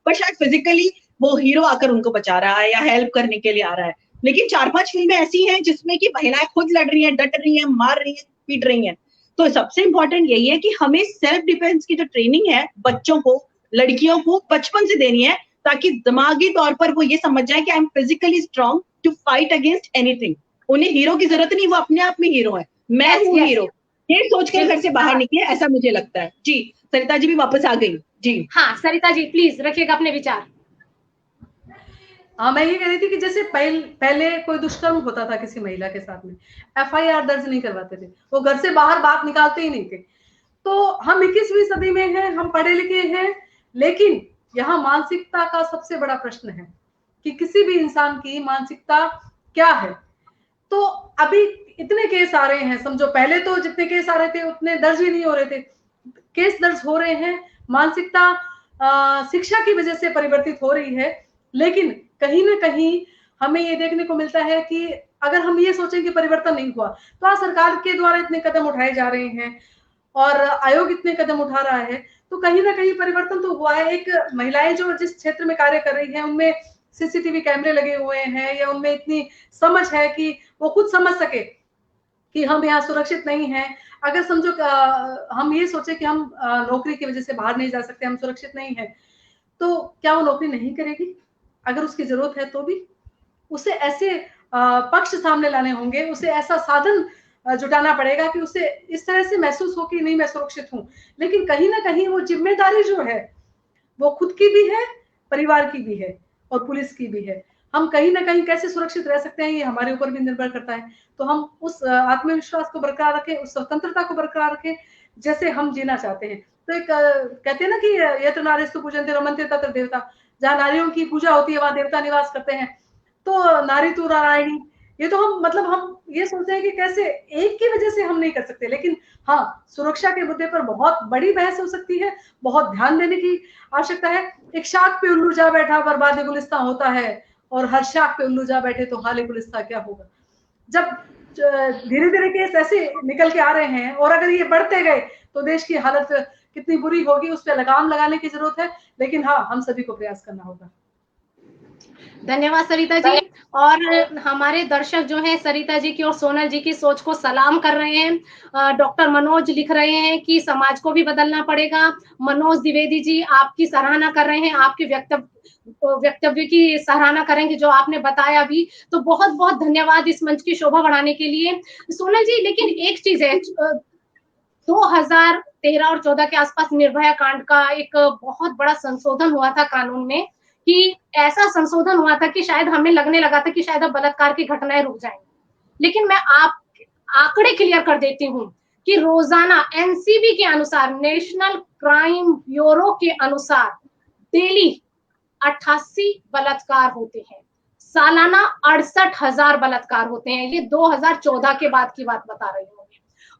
पर शायद फिजिकली वो हीरो आकर उनको बचा रहा है या हेल्प करने के लिए आ रहा है। लेकिन 4-5 फिल्में ऐसी हैं जिसमें कि महिलाएं खुद लड़ रही हैं, डट रही हैं, मार रही हैं, पीट रही हैं। तो सबसे इंपॉर्टेंट यही है कि हमें सेल्फ डिफेंस की जो ट्रेनिंग है बच्चों को, लड़कियों को बचपन से देनी है ताकि दिमागी तौर पर वो ये समझ जाए कि I am physically strong to fight against anything. उन्हें हीरो की जरूरत नहीं, वो अपने आप में हीरो है, मैं हूँ हीरो, ये सोचकर घर से बाहर निकले, ऐसा मुझे लगता है। जी सरिता जी भी वापस आ गई। जी हाँ सरिता जी प्लीज रखिएगा अपने विचार। हाँ मैं ये कह रही थी कि जैसे पहले कोई दुष्कर्म होता था किसी महिला के साथ में, FIR दर्ज नहीं करवाते थे, वो घर से बाहर बात निकालते ही नहीं थे। तो हम 21वीं सदी में हैं, हम पढ़े लिखे हैं, लेकिन यहाँ मानसिकता का सबसे बड़ा प्रश्न है कि किसी भी इंसान की मानसिकता क्या है। तो अभी इतने केस आ रहे हैं, समझो पहले तो जितने केस आ रहे थे उतने दर्ज ही नहीं हो रहे थे, केस दर्ज हो रहे हैं। मानसिकता शिक्षा की वजह से परिवर्तित हो रही है, लेकिन कहीं ना कहीं हमें ये देखने को मिलता है कि अगर हम ये सोचें कि परिवर्तन नहीं हुआ, तो आज सरकार के द्वारा इतने कदम उठाए जा रहे हैं और आयोग इतने कदम उठा रहा है, तो कहीं ना कहीं परिवर्तन तो हुआ है। एक महिलाएं जो जिस क्षेत्र में कार्य कर रही हैं उनमें CCTV कैमरे लगे हुए हैं या उनमें इतनी समझ है कि वो खुद समझ सके कि हम यहाँ सुरक्षित नहीं हैं। अगर समझो हम ये सोचे कि हम नौकरी की वजह से बाहर नहीं जा सकते, हम सुरक्षित नहीं है, तो क्या वो नौकरी नहीं करेगी? अगर उसकी जरूरत है तो भी उसे ऐसे पक्ष सामने लाने होंगे, उसे ऐसा साधन जुटाना पड़ेगा कि उसे इस तरह से महसूस हो कि नहीं मैं सुरक्षित हूँ। लेकिन कहीं ना कहीं वो जिम्मेदारी जो है वो खुद की भी है, परिवार की भी है और पुलिस की भी है। हम कहीं ना कहीं कैसे सुरक्षित रह सकते हैं ये हमारे ऊपर भी निर्भर करता है। तो हम उस आत्मविश्वास को बरकरार रखें, उस स्वतंत्रता को बरकरार रखें जैसे हम जीना चाहते हैं। तो एक कहते हैं ना कि यत्र नारीस्तु पूजन्ते रमन्ते तत्र देवता, जहाँ नारियों की पूजा होती है वहां देवता निवास करते हैं। तो नारी तू नारायणी, ये तो हम मतलब हम ये सोचते हैं कि कैसे एक की वजह से हम नहीं कर सकते, लेकिन हाँ सुरक्षा के मुद्दे पर बहुत बड़ी बहस हो सकती है, बहुत ध्यान देने की आवश्यकता है। एक शाख पे उल्लू जा बैठा बर्बाद गुलिस्ता होता है, और हर शाख पे उल्लू जा बैठे तो हाल गुलिस्ता क्या होगा। जब धीरे धीरे केस ऐसे निकल के आ रहे हैं और अगर ये बढ़ते गए तो देश की हालत कितनी बुरी होगी उस पर लगाम लगाने की जरूरत है, लेकिन हाँ, हम सभी को प्रयास करना होगा। धन्यवाद सरिता जी। और हमारे दर्शक जो हैं सरिता जी की और सोनल जी की सोच को सलाम कर रहे हैं। डॉक्टर मनोज लिख रहे हैं कि समाज को भी बदलना पड़ेगा। मनोज द्विवेदी जी आपकी सराहना कर रहे हैं, आपके वक्तव्य की सराहना करेंगे जो आपने बताया भी। तो बहुत बहुत धन्यवाद इस मंच की शोभा बढ़ाने के लिए। सोनल जी, लेकिन एक चीज है, 2013 और 14 के आसपास निर्भया कांड का एक बहुत बड़ा संशोधन हुआ था कानून में, कि ऐसा संशोधन हुआ था कि शायद हमें लगने लगा था कि शायद अब बलात्कार की घटनाएं रुक जाएंगी। लेकिन मैं आप आंकड़े क्लियर कर देती हूँ कि रोजाना एनसीबी के अनुसार, नेशनल क्राइम ब्यूरो के अनुसार, डेली 88 बलात्कार होते हैं, सालाना 68,000 बलात्कार होते हैं। ये 2014 के बाद की बात बता रही हूँ।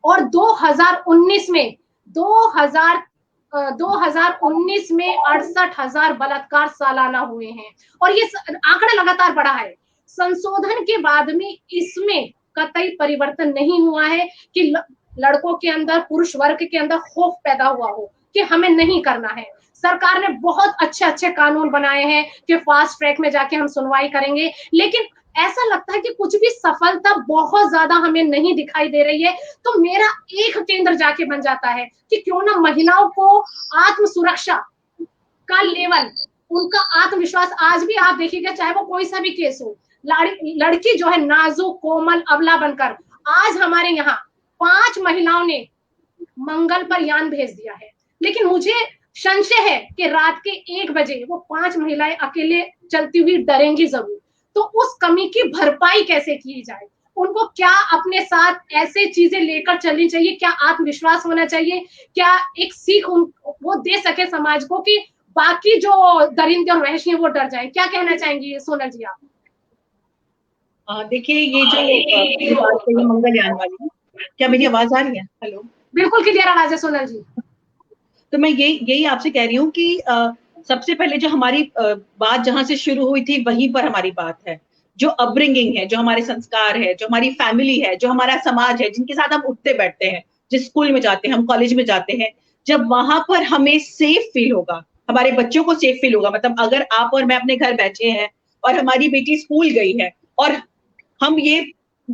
और 2019 में 2019 में 68,000 बलात्कार सालाना हुए हैं, और ये आंकड़ा लगातार बढ़ा है। संशोधन के बाद में इसमें कतई परिवर्तन नहीं हुआ है कि लड़कों के अंदर, पुरुष वर्ग के अंदर खौफ पैदा हुआ हो कि हमें नहीं करना है। सरकार ने बहुत अच्छे अच्छे कानून बनाए हैं कि फास्ट ट्रैक में जाके हम सुनवाई करेंगे, लेकिन ऐसा लगता है कि कुछ भी सफलता बहुत ज्यादा हमें नहीं दिखाई दे रही है। तो मेरा एक केंद्र जाके बन जाता है कि क्यों ना महिलाओं को आत्म सुरक्षा का लेवल, उनका आत्मविश्वास, आज भी आप देखिएगा चाहे वो कोई सा भी केस हो, लड़की जो है नाजुक, कोमल, अबला बनकर, आज हमारे यहाँ 5 महिलाओं ने मंगल पर यान भेज दिया है। लेकिन मुझे संशय है कि रात के 1 बजे वो 5 महिलाएं अकेले चलती हुई डरेंगी जरूर। तो उस कमी की भरपाई कैसे की जाए? उनको क्या अपने साथ ऐसे चीजें लेकर चलनी चाहिए? क्या आत्मविश्वास होना चाहिए? क्या एक सीख वो दे सके समाज को कि बाकी जो दरिंदे और वहशी हैं वो डर जाए? क्या कहना चाहेंगी सोनल जी आप? देखिए, ये जो बात कही मंगलयान वाली, क्या मेरी आवाज आ रही है? हेलो, बिल्कुल क्लियर आवाज है सोनल जी। तो मैं यही आपसे कह रही हूँ कि सबसे पहले जो हमारी बात जहां से शुरू हुई थी वहीं पर हमारी बात है। जो अपब्रिंगिंग है, जो हमारे संस्कार है, जो हमारी फैमिली है, जो हमारा समाज है, जिनके साथ हम उठते बैठते हैं, जिस स्कूल में जाते हैं, हम कॉलेज में जाते हैं, जब वहां पर हमें सेफ फील होगा, हमारे बच्चों को सेफ फील होगा, मतलब अगर आप और मैं अपने घर बैठे हैं और हमारी बेटी स्कूल गई है और हम ये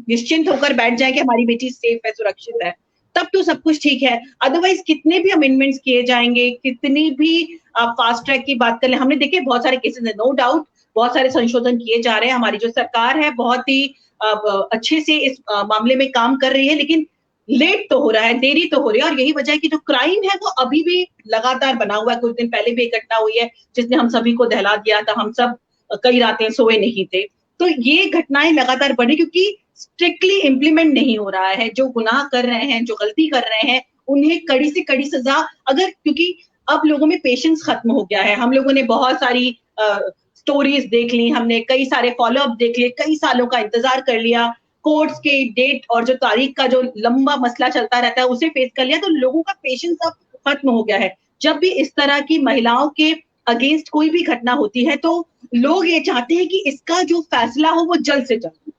निश्चिंत होकर बैठ जाए कि हमारी बेटी सेफ है, सुरक्षित है, तब तो सब कुछ ठीक है। अदरवाइज कितने भी अमेंडमेंट्स किए जाएंगे, कितनी भी आप फास्ट ट्रैक की बात कर ले, हमने देखे बहुत सारे केसेस है, नो डाउट बहुत सारे संशोधन किए जा रहे हैं। हमारी जो सरकार है बहुत ही अच्छे से इस मामले में काम कर रही है, लेकिन लेट तो हो रहा है, देरी तो हो रही है। और यही वजह है कि जो क्राइम है वो अभी भी लगातार बना हुआ है। कुछ दिन पहले भी एक घटना हुई है जिसने हम सभी को दहला दिया था, हम सब कई रातें सोए नहीं थे। तो ये घटनाएं लगातार बढ़ी क्योंकि स्ट्रिक्टली इम्प्लीमेंट नहीं हो रहा है। जो गुनाह कर रहे हैं, जो गलती कर रहे हैं, उन्हें कड़ी से कड़ी सजा, अगर, क्योंकि अब लोगों में पेशेंस खत्म हो गया है। हम लोगों ने बहुत सारी स्टोरीज देख ली, हमने कई सारे फॉलोअप देख लिए, कई सालों का इंतजार कर लिया, कोर्ट्स के डेट और जो तारीख का जो लंबा मसला चलता रहता है उसे फेस कर लिया, तो लोगों का पेशेंस अब खत्म हो गया है। जब भी इस तरह की महिलाओं के अगेंस्ट कोई भी घटना होती है तो लोग ये चाहते हैं कि इसका जो फैसला हो वो जल्द से जल्द,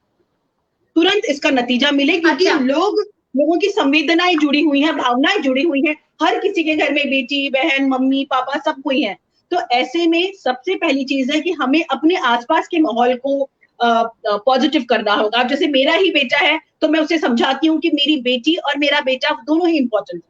तुरंत इसका नतीजा मिले, क्योंकि लोगों की संवेदनाएं जुड़ी हुई हैं, भावनाएं जुड़ी हुई हैं। हर किसी के घर में बेटी, बहन, मम्मी, पापा सब कोई है। तो ऐसे में सबसे पहली चीज है कि हमें अपने आसपास के माहौल को पॉजिटिव करना होगा। अब जैसे मेरा ही बेटा है तो मैं उसे समझाती हूँ कि मेरी बेटी और मेरा बेटा दोनों ही इंपॉर्टेंट है,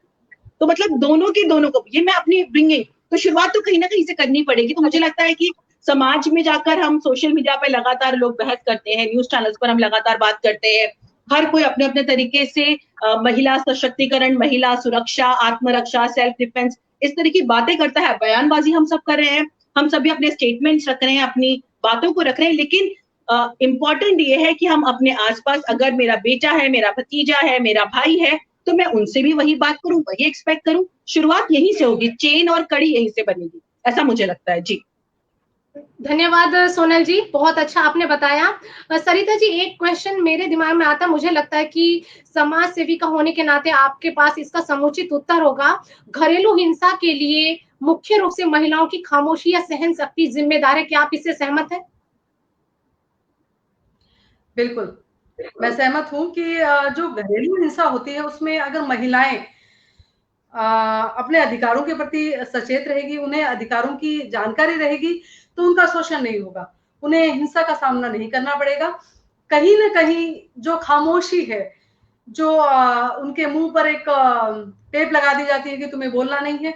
तो मतलब दोनों को ये मैं अपनी ब्रिंगिंग, तो शुरुआत तो कहीं ना कहीं से करनी पड़ेगी। तो मुझे लगता है कि समाज में जाकर हम सोशल मीडिया पे लगातार लोग बहस करते हैं, न्यूज चैनल्स पर हम लगातार बात करते हैं, हर कोई अपने अपने तरीके से महिला सशक्तिकरण, महिला सुरक्षा, आत्मरक्षा, सेल्फ डिफेंस, इस तरह की बातें करता है। बयानबाजी हम सब कर रहे हैं, हम सभी अपने स्टेटमेंट्स रख रहे हैं, अपनी बातों को रख रहे हैं, लेकिन इम्पॉर्टेंट ये है कि हम अपने आसपास, अगर मेरा बेटा है, मेरा भतीजा है, मेरा भाई है, तो मैं उनसे भी वही बात करूं, वही एक्सपेक्ट करूं। शुरुआत यहीं से होगी, चेन और कड़ी यहीं से बनेगी, ऐसा मुझे लगता है। जी धन्यवाद सोनल जी, बहुत अच्छा आपने बताया। सरिता जी, एक क्वेश्चन मेरे दिमाग में आता है, मुझे लगता है कि समाज सेविका होने के नाते आपके पास इसका समुचित उत्तर होगा। घरेलू हिंसा के लिए मुख्य रूप से महिलाओं की खामोशी या सहन शक्ति जिम्मेदार है, क्या आप इससे सहमत हैं? बिल्कुल, मैं सहमत हूं कि जो घरेलू हिंसा होती है उसमें अगर महिलाएं अपने अधिकारों के प्रति सचेत रहेगी, उन्हें अधिकारों की जानकारी रहेगी, तो उनका शोषण नहीं होगा, उन्हें हिंसा का सामना नहीं करना पड़ेगा। कहीं न कहीं जो खामोशी है, जो उनके मुँह पर एक टेप लगा दी जाती है कि तुम्हें बोलना नहीं है,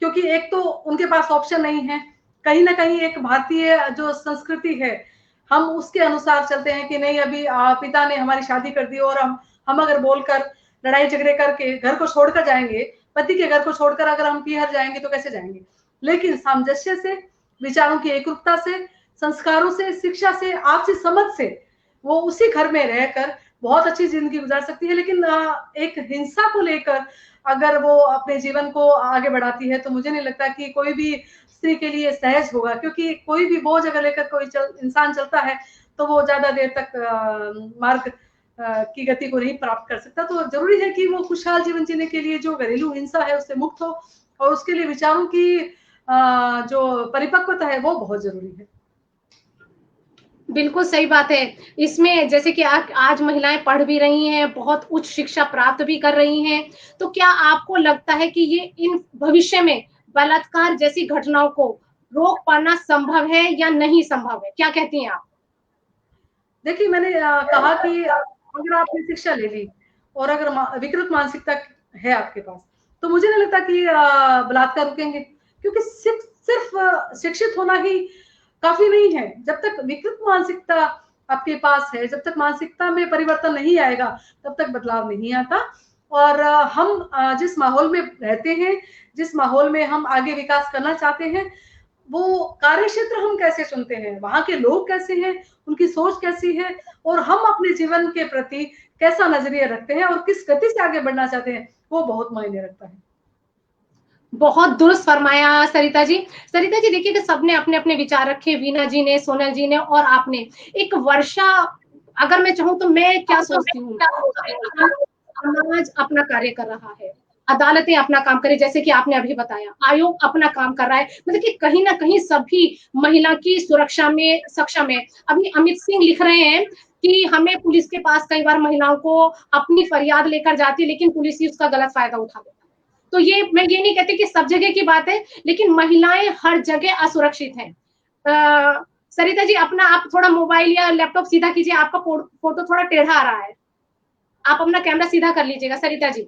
क्योंकि एक तो उनके पास ऑप्शन नहीं है। कहीं न कहीं एक भारतीय जो संस्कृति है, हम उसके अनुसार चलते हैं कि नहीं, अभी पिता ने हमारी शादी कर दी और हम अगर बोलकर लड़ाई झगड़े करके घर को छोड़कर जाएँगे, पति के घर को छोड़कर अगर हम पीहर जाएँगे तो कैसे जाएँगे? लेकिन सामंजस्य से, विचारों की एकरूपता से, संस्कारों से, शिक्षा से, आपसी समझ से वो उसी घर में रहकर बहुत अच्छी ज़िंदगी गुज़ार सकती है। लेकिन एक हिंसा को लेकर अगर वो अपने जीवन को आगे बढ़ाती है, तो मुझे नहीं लगता कि कोई भी स्त्री के लिए सहज होगा, क्योंकि कोई भी बोझ अगर लेकर कोई इंसान चलता है, तो वो ज़्यादा देर तक मार्ग की गति को नहीं प्राप्त कर सकता। तो ज़रूरी है कि वो खुशहाल जीवन जीने के लिए जो घरेलू हिंसा है उससे मुक्त हो, और उसके लिए विचारों की जो परिपक्वता है वो बहुत ज़रूरी है। बिल्कुल सही बात है। इसमें जैसे कि आज महिलाएँ पढ़ भी रही हैं, बहुत उच्च शिक्षा प्राप्त भी कर रही हैं, तो क्या आपको लगता है कि ये इन भविष्य में बलात्कार जैसी घटनाओं को रोक पाना संभव है या नहीं संभव है? क्या कहती हैं आप? देखिए, मैंने कहा कि अगर आपने शिक्षा ले ली और अगर विकृत मानसिकता है आपके पास, तो मुझे नहीं लगता कि बलात्कार रुकेंगे, क्योंकि सिर्फ शिक्षित होना ही काफ़ी नहीं है। जब तक विकृत मानसिकता आपके पास है, जब तक मानसिकता में परिवर्तन नहीं आएगा, तब तक बदलाव नहीं आता। और हम जिस माहौल में रहते हैं, जिस माहौल में हम आगे विकास करना चाहते हैं, वो कार्यक्षेत्र हम कैसे चुनते हैं, वहाँ के लोग कैसे हैं, उनकी सोच कैसी है, और हम अपने जीवन के प्रति कैसा नज़रिया रखते हैं और किस गति से आगे बढ़ना चाहते हैं, वो बहुत मायने रखता है। बहुत दुरुस्त फरमाया सरिता जी। सरिता जी देखिए कि सबने अपने-अपने विचार रखे, वीना जी ने, सोनल जी ने और आपने। एक वर्षा अगर मैं चाहूँ तो मैं क्या सोचती हूँ, समाज अपना कार्य कर रहा है, अदालतें अपना काम करें जैसे कि आपने अभी बताया, आयोग अपना काम कर रहा है, मतलब कि कहीं न कहीं सभी महिला की सुरक्षा में सक्षम है। अभी अमित सिंह लिख रहे हैं कि हमें पुलिस के पास कई बार महिलाओं को अपनी फरियाद लेकर जाती है, लेकिन पुलिस ही उसका गलत फ़ायदा उठा लेता है। तो ये मैं ये नहीं कहती कि सब जगह की बात है, लेकिन महिलाएँ हर जगह असुरक्षित हैं। सरिता जी अपना आप थोड़ा मोबाइल या लैपटॉप सीधा कीजिए, आपका फ़ोटो थोड़ा टेढ़ा आ रहा है। आप अपना कैमरा सीधा कर लीजिएगा सरिता जी।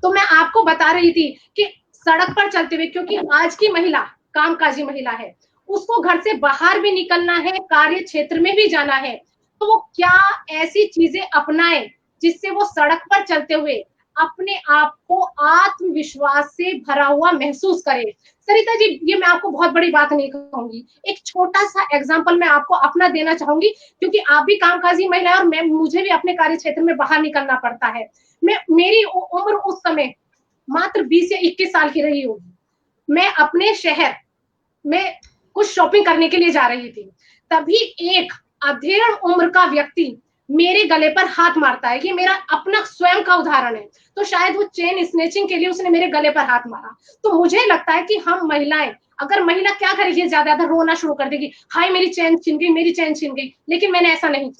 तो मैं आपको बता रही थी कि सड़क पर चलते हुए, क्योंकि आज की महिला कामकाजी महिला है, उसको घर से बाहर भी निकलना है, कार्य क्षेत्र में भी जाना है, तो वो क्या ऐसी चीज़ें अपनाए जिससे वो सड़क पर चलते हुए अपने आप को आत्मविश्वास से भरा हुआ महसूस करे। सरिता जी, ये मैं आपको बहुत बड़ी बात नहीं कहूँगी, एक छोटा-सा एग्ज़ाम्पल मैं आपको अपना देना चाहूँगी, क्योंकि आप भी कामकाजी महिला हैं और मुझे भी अपने कार्य क्षेत्र में बाहर निकलना पड़ता है। मेरी उम्र उस समय मात्र 20 या 21 साल की रही होगी। मैं अपने शहर में कुछ शॉपिंग करने के लिए जा रही थी। तभी एक अधेड़ उम्र का व्यक्ति मेरे गले पर हाथ मारता है। ये मेरा अपना स्वयं का उदाहरण है। तो शायद वो चेन स्नैचिंग के लिए उसने मेरे गले पर हाथ मारा। तो मुझे लगता है कि हम महिलाएँ, अगर महिला क्या करेगी, ज़्यादा रोना शुरू कर देगी, हाय मेरी चेन छिन गई, मेरी चेन छिन गई। लेकिन मैंने ऐसा नहीं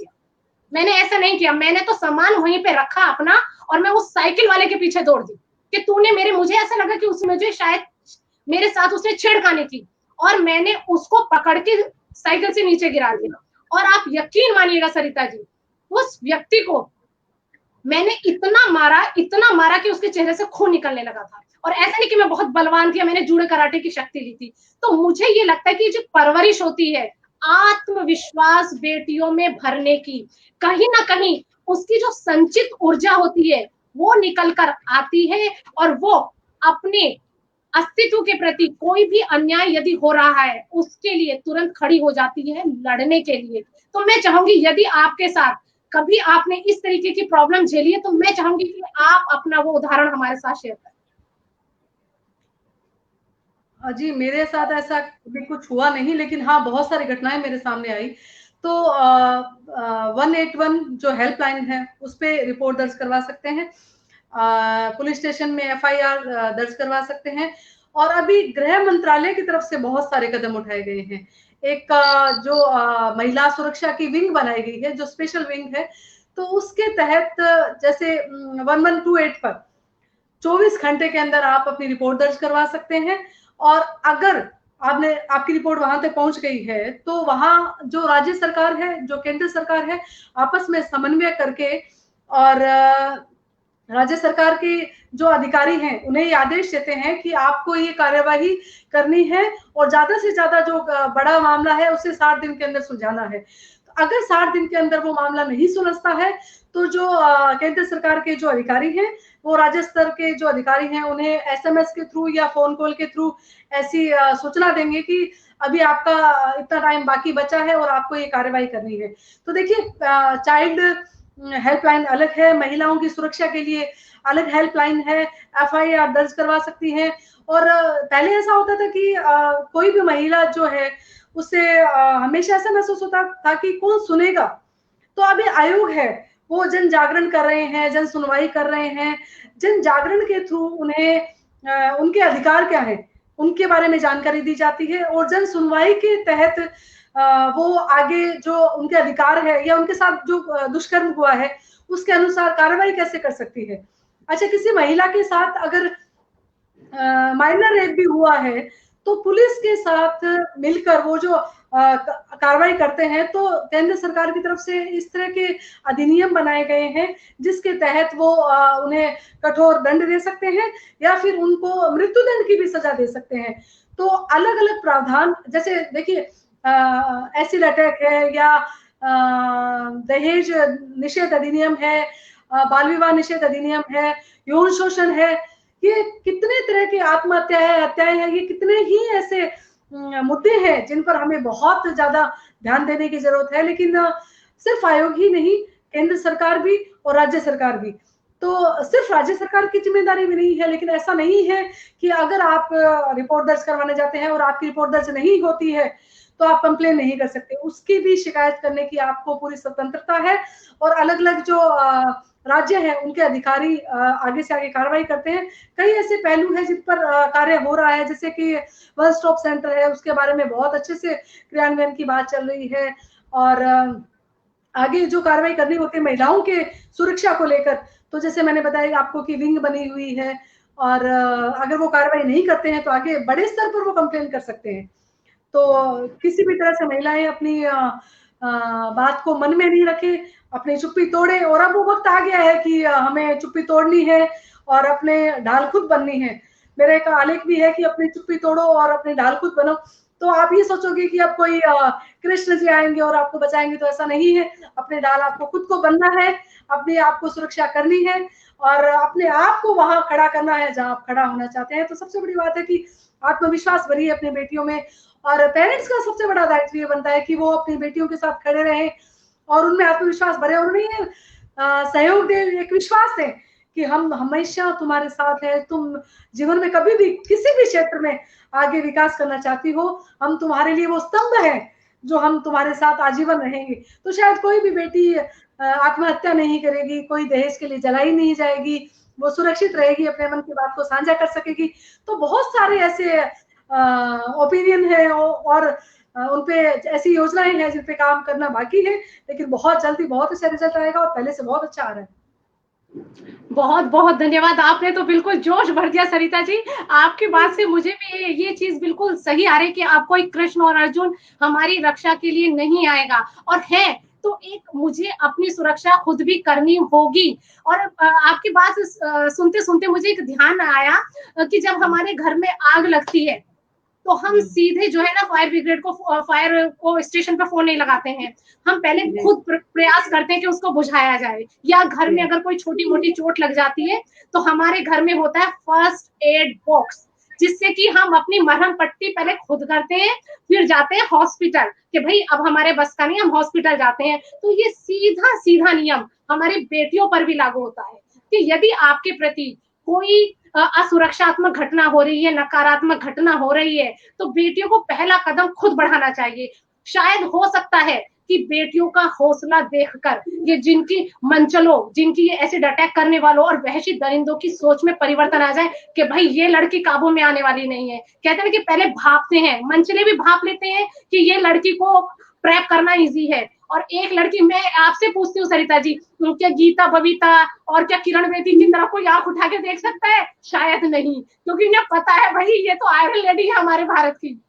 किया। मैंने तो सामान वहीं पे रखा अपना और मैं उस साइकिल वाले के पीछे दौड़ दी कि मुझे ऐसा लगा कि उसने मुझे शायद मेरे साथ उसने छेड़खानी की और मैंने उसको पकड़ के साइकिल से नीचे गिरा दिया। और आप यकीन मानिएगा सरिता जी, उस व्यक्ति को मैंने इतना मारा कि उसके चेहरे से खून निकलने लगा था। और ऐसा नहीं कि मैं बहुत बलवान थी, मैंने जूड़े कराटे की शक्ति ली थी। तो मुझे ये लगता है कि जो परवरिश होती है आत्मविश्वास बेटियों में भरने की, कहीं ना कहीं उसकी जो संचित ऊर्जा होती है वो निकल कर आती है और वो अपने अस्तित्व के प्रति कोई भी अन्याय यदि हो रहा है उसके लिए तुरंत खड़ी हो जाती है लड़ने के लिए। तो मैं चाहूंगी यदि आपके साथ कभी आपने इस तरीके की प्रॉब्लम झेली है तो मैं चाहूंगी कि आप अपना वो उदाहरण हमारे साथ शेयर करें। जी, मेरे साथ ऐसा कभी कुछ हुआ नहीं, लेकिन हाँ, बहुत सारी घटनाएँ मेरे सामने आई। तो 181 जो हेल्पलाइन है, उस पे रिपोर्ट दर्ज करवा सकते हैं। पुलिस स्टेशन में एफआईआर दर्ज करवा सकते हैं और अभी गृह मंत्रालय की तरफ से बहुत सारे कदम उठाए गए हैं। एक जो महिला सुरक्षा की विंग बनाई गई है, जो स्पेशल विंग है, तो उसके तहत जैसे 1128 पर 24 घंटे के अंदर आप अपनी रिपोर्ट दर्ज करवा सकते हैं। और अगर आपकी रिपोर्ट वहां तक पहुंच गई है तो वहां जो राज्य सरकार है, जो केंद्र सरकार है, आपस में समन्वय करके और राज्य सरकार के जो अधिकारी हैं उन्हें ये आदेश देते हैं कि आपको ये कार्यवाही करनी है और ज्यादा से ज्यादा जो बड़ा मामला है उसे 60 दिन के अंदर सुलझाना है। तो अगर 60 दिन के अंदर वो मामला नहीं सुलझता है तो जो केंद्र सरकार के जो अधिकारी हैं वो राज्य स्तर के जो अधिकारी हैं उन्हें एसएमएस के थ्रू या फोन कॉल के थ्रू ऐसी सूचना देंगे कि अभी आपका इतना टाइम बाकी बचा है और आपको ये कार्यवाही करनी है। तो देखिए, चाइल्ड हेल्पलाइन अलग है, महिलाओं की सुरक्षा के लिए अलग हेल्पलाइन है, एफआईआर दर्ज करवा सकती हैं। और पहले ऐसा होता था कि कोई भी महिला जो है उसे हमेशा ऐसा महसूस होता था कि कौन सुनेगा। तो अभी आयोग है वो जन जागरण कर रहे हैं, जन सुनवाई कर रहे हैं। जन जागरण के थ्रू उन्हें उनके अधिकार क्या है उनके बारे में जानकारी दी जाती है और जन सुनवाई के तहत वो आगे जो उनके अधिकार है या उनके साथ जो दुष्कर्म हुआ है उसके अनुसार कार्रवाई कैसे कर सकती है। अच्छा, किसी महिला के साथ अगर माइनर रेप भी हुआ है तो पुलिस के साथ मिलकर वो जो कार्रवाई करते हैं, तो केंद्र सरकार की तरफ से इस तरह के अधिनियम बनाए गए हैं जिसके तहत वो उन्हें कठोर दंड दे सकते हैं या फिर उनको मृत्युदंड की भी सजा दे सकते हैं। तो अलग अलग प्रावधान, जैसे देखिए एसिड अटैक है या दहेज निषेध अधिनियम है, बाल विवाह निषेध अधिनियम है, यौन शोषण है, ये कितने तरह की आत्महत्या है, हत्याएं हैं, ये कितने ही ऐसे मुद्दे हैं जिन पर हमें बहुत ज्यादा ध्यान देने की जरूरत है। लेकिन सिर्फ आयोग ही नहीं, केंद्र सरकार भी और राज्य सरकार भी। तो सिर्फ राज्य सरकार की जिम्मेदारी भी नहीं है, लेकिन ऐसा नहीं है कि अगर आप रिपोर्ट दर्ज करवाने जाते हैं और आपकी रिपोर्ट दर्ज नहीं होती है तो आप कंप्लेन नहीं कर सकते, उसकी भी शिकायत करने की आपको पूरी स्वतंत्रता है। और अलग अलग जो राज्य हैं उनके अधिकारी आगे से आगे कार्रवाई करते हैं। कई ऐसे पहलू हैं जिन पर कार्य हो रहा है, जैसे कि वन स्टॉप सेंटर है, उसके बारे में बहुत अच्छे से क्रियान्वयन की बात चल रही है। और आगे जो कार्रवाई करनी होती है महिलाओं के सुरक्षा को लेकर, तो जैसे मैंने बताया आपको कि विंग बनी हुई है और अगर वो कार्रवाई नहीं करते हैं तो आगे बड़े स्तर पर वो कंप्लेन कर सकते हैं। तो किसी भी तरह से महिलाएं अपनी बात को मन में नहीं रखे, अपनी चुप्पी तोड़े। और अब वो वक्त आ गया है कि हमें चुप्पी तोड़नी है और अपने ढाल खुद बननी है। मेरा एक आलेख भी है कि अपनी चुप्पी तोड़ो और अपनी ढाल खुद बनो। तो आप ये सोचोगे कि अब कोई कृष्ण जी आएंगे और आपको बचाएंगे, तो ऐसा नहीं है। अपने ढाल आपको खुद को बनना है, अपने आप को सुरक्षा करनी है और अपने आप को वहां खड़ा करना है जहां आप खड़ा होना चाहते हैं। तो सबसे बड़ी बात है कि आत्मविश्वास भरिए अपनी बेटियों में, और पेरेंट्स का सबसे बड़ा दायित्व ये बनता है कि वो अपनी बेटियों के साथ खड़े रहें और उनमें आत्मविश्वास भरे और उन्हें सहयोग दे, एक विश्वास दें कि हम हमेशा तुम्हारे साथ हैं। तुम जीवन में कभी भी किसी भी क्षेत्र में आगे विकास करना चाहती हो, हम तुम्हारे लिए वो स्तंभ हैं जो हम तुम्हारे साथ आजीवन रहेंगे। तो शायद कोई भी बेटी आत्महत्या नहीं करेगी, कोई दहेज के लिए जलाई नहीं जाएगी, वो सुरक्षित रहेगी, अपने मन की बात को साझा कर सकेगी। तो बहुत सारे ऐसे ओपिनियन है और उनपे ऐसी योजनाएं हैं जिन पे काम करना बाकी है, लेकिन बहुत जल्दी बहुत अच्छा रिजल्ट आएगा और पहले से बहुत अच्छा आ रहा है। बहुत बहुत धन्यवाद, आपने तो बिल्कुल जोश भर दिया सरिता जी। आपकी बात से मुझे भी ये चीज बिल्कुल सही आ रही है कि आप कोई कृष्ण और अर्जुन हमारी रक्षा के लिए नहीं आएगा, और है तो एक मुझे अपनी सुरक्षा खुद भी करनी होगी। और आपकी बात सुनते सुनते मुझे एक ध्यान आया कि जब हमारे घर में आग लगती है तो हम सीधे जो है ना फायर ब्रिगेड को, फायर को स्टेशन पे फोन नहीं लगाते हैं, हम पहले खुद प्रयास करते हैं कि उसको बुझाया जाए। या घर में अगर कोई छोटी मोटी चोट लग जाती है तो हमारे घर में होता है फर्स्ट एड बॉक्स, जिससे कि हम अपनी मरहम पट्टी पहले खुद करते हैं, फिर जाते हैं हॉस्पिटल कि भाई अब हमारे बस का नहीं, हम हॉस्पिटल जाते हैं। तो ये सीधा सीधा नियम हमारी बेटियों पर भी लागू होता है कि यदि आपके प्रति कोई असुरक्षात्मक घटना हो रही है, नकारात्मक घटना हो रही है, तो बेटियों को पहला कदम खुद बढ़ाना चाहिए। शायद हो सकता है कि बेटियों का हौसला देखकर ये जिनकी मंचलों, जिनकी ये एसिड अटैक करने वालों और वहशी दरिंदों की सोच में परिवर्तन आ जाए कि भाई ये लड़की काबू में आने वाली नहीं है। कहते हैं कि पहले भापते हैं, मंचले भी भाप लेते हैं कि ये लड़की को ट्रैप करना इजी है, और एक लड़की, मैं आपसे पूछती हूँ सरिता जी, क्या गीता बबीता और क्या किरण बेदी की तरफ कोई आंख उठा के देख सकता है? शायद नहीं, क्योंकि इन्हें पता है भाई ये तो आयरन लेडी है हमारे भारत की।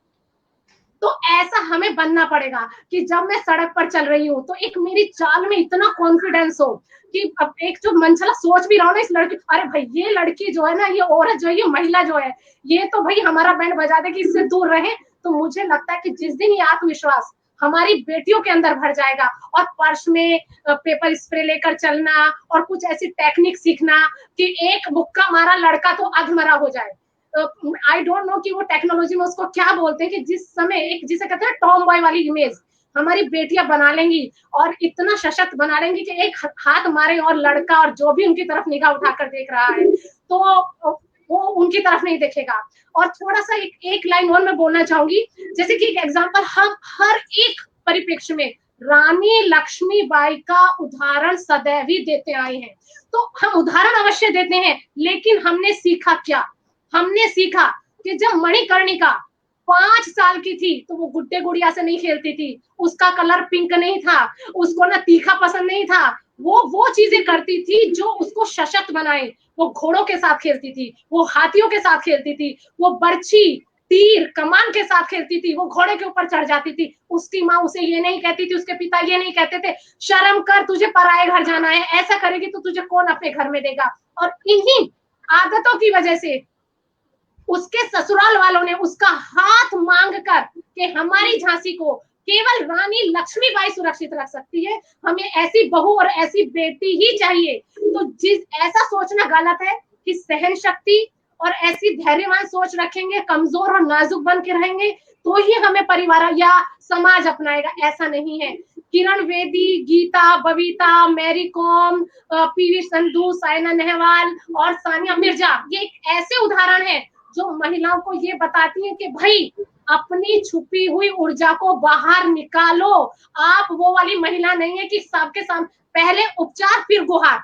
तो ऐसा हमें बनना पड़ेगा कि जब मैं सड़क पर चल रही हूँ तो एक मेरी चाल में इतना कॉन्फिडेंस हो कि अब एक जो मनचला सोच भी रहा हूँ ना इस लड़की, अरे भाई ये लड़की जो है ना, ये औरत जो है, ये महिला जो है, ये तो भाई हमारा बैंड बजा दे कि इससे दूर रहे। तो मुझे लगता है कि जिस दिन ये आत्मविश्वास हमारी बेटियों के अंदर भर जाएगा और पर्स में पेपर स्प्रे लेकर चलना और कुछ ऐसी टेक्निक सीखना कि एक मुक्का मारा लड़का तो अधमरा हो जाए। आई डोंट नो कि वो टेक्नोलॉजी में उसको क्या बोलते हैं, कि जिस समय एक जिसे कहते हैं टॉम बॉय वाली इमेज हमारी बेटियां बना लेंगी और इतना सशक्त बना लेंगी कि एक हाथ मारे और लड़का और जो भी उनकी तरफ निगाह उठाकर देख रहा है तो वो उनकी तरफ नहीं देखेगा। और थोड़ा सा एक लाइन और मैं बोलना चाहूंगी, जैसे कि एक एग्जांपल हम हर एक परिप्रेक्ष्य में रानी लक्ष्मीबाई का उदाहरण सदैव ही देते आए हैं। तो हम उदाहरण अवश्य देते हैं, लेकिन हमने सीखा क्या? हमने सीखा कि जब मणिकर्णिका 5 साल की थी तो वो गुड्डे गुड़िया से नहीं खेलती थी, उसका कलर पिंक नहीं था, उसको ना तीखा पसंद नहीं था, वो चीजें करती थी जो उसको सशक्त बनाए। वो घोड़ों के साथ खेलती थी, वो हाथियों के साथ खेलती थी, वो बर्छी तीर कमान के साथ खेलती थी, वो घोड़े के ऊपर चढ़ जाती थी। उसकी माँ उसे ये नहीं कहती थी, उसके पिता ये नहीं कहते थे शर्म कर, तुझे पराये घर जाना है, ऐसा करेगी तो तुझे कौन अपने घर में देगा। और इन्हीं आदतों की वजह से उसके ससुराल वालों ने उसका हाथ मांग कर कि हमारी झांसी को केवल रानी लक्ष्मीबाई सुरक्षित रख सकती है, हमें ऐसी बहू और ऐसी बेटी ही चाहिए। तो जिस ऐसा सोचना गलत है कि सहन शक्ति और ऐसी धैर्यवान सोच रखेंगे, कमजोर और नाजुक बन के रहेंगे तो ही हमें परिवार या समाज अपनाएगा, ऐसा नहीं है। किरण बेदी, गीता बबीता, मैरी कॉम, पीवी संधू, साइना नेहवाल और सानिया मिर्जा, ये एक ऐसे उदाहरण है जो महिलाओं को ये बताती है कि भाई अपनी छुपी हुई ऊर्जा को बाहर निकालो। आप वो वाली महिला नहीं है कि सबके सामने पहले उपचार फिर गुहार,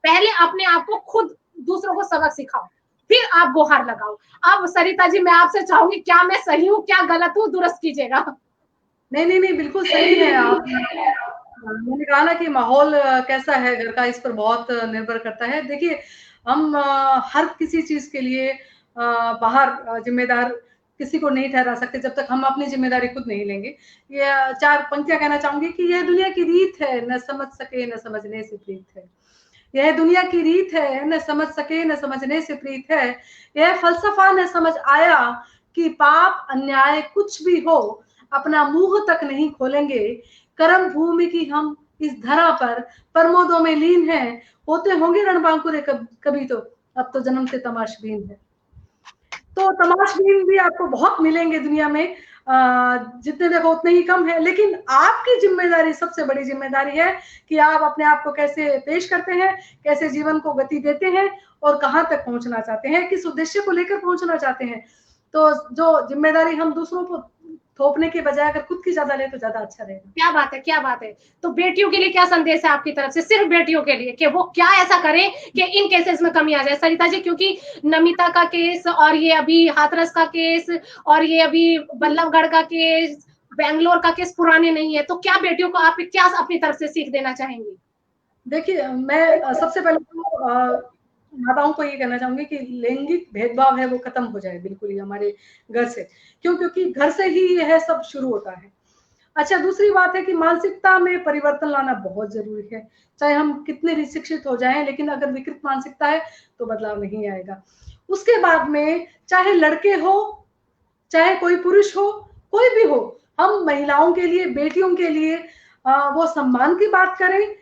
पहले अपने आप को खुद दूसरों को सबक सिखाओ फिर आप गुहार लगाओ। अब सरिता जी मैं आपसे चाहूंगी, क्या मैं सही हूँ क्या गलत हूँ, दुरुस्त कीजिएगा। नहीं, बिल्कुल सही है आप। मैंने कहा ना कि माहौल कैसा है घर का, इस पर बहुत निर्भर करता है। देखिए हम हर किसी चीज के लिए बाहर जिम्मेदार किसी को नहीं ठहरा सकते जब तक हम अपनी जिम्मेदारी खुद नहीं लेंगे। ये 4 पंक्तियां कहना चाहूंगी कि यह दुनिया की रीत है, न समझ सके न समझने से प्रीत है। यह दुनिया की रीत है, न समझ सके न समझने से प्रीत है। यह फलसफा न समझ आया कि पाप अन्याय कुछ भी हो अपना मुंह तक नहीं खोलेंगे। कर्म भूमि की हम इस धरा पर प्रमोदों में लीन हैं। होते होंगे रणबांकुरे कभी तो, अब तो जन्म से तमाशबीन है। तो तमाशबीन भी आपको बहुत मिलेंगे दुनिया में, जितने देखो उतने ही कम है। लेकिन आपकी जिम्मेदारी, सबसे बड़ी जिम्मेदारी है कि आप अपने आप को कैसे पेश करते हैं, कैसे जीवन को गति देते हैं और कहाँ तक पहुंचना चाहते हैं, किस उद्देश्य को लेकर पहुंचना चाहते हैं। तो जो जिम्मेदारी हम दूसरों को थोपने के बजाय अगर खुद की ज्यादा ले तो ज्यादा अच्छा रहेगा। क्या बात है, क्या बात है। तो बेटियों के लिए क्या संदेश है आपकी तरफ से, सिर्फ बेटियों के लिए, कि वो क्या ऐसा करें कि इन केसेस में कमी आ जाए? सरिता जी, क्योंकि नमिता का केस और ये अभी हाथरस का केस और ये अभी बल्लभगढ़ का केस, बेंगलोर का केस पुराने नहीं है, तो क्या बेटियों को आप क्या अपनी तरफ से सीख देना चाहेंगी? देखिए मैं सबसे पहले तो माताओं को ये कहना चाहूंगी कि लैंगिक भेदभाव है वो खत्म हो जाए बिल्कुल ही हमारे घर से, क्योंकि घर से ही यह सब शुरू होता है। अच्छा, दूसरी बात है कि मानसिकता में परिवर्तन लाना बहुत जरूरी है। चाहे हम कितने भी शिक्षित हो जाएं, लेकिन अगर विकृत मानसिकता है तो बदलाव नहीं आएगा। उसके बाद में चाहे लड़के हो चाहे कोई पुरुष हो, कोई भी हो, हम महिलाओं के लिए, बेटियों के लिए वो सम्मान की बात करें,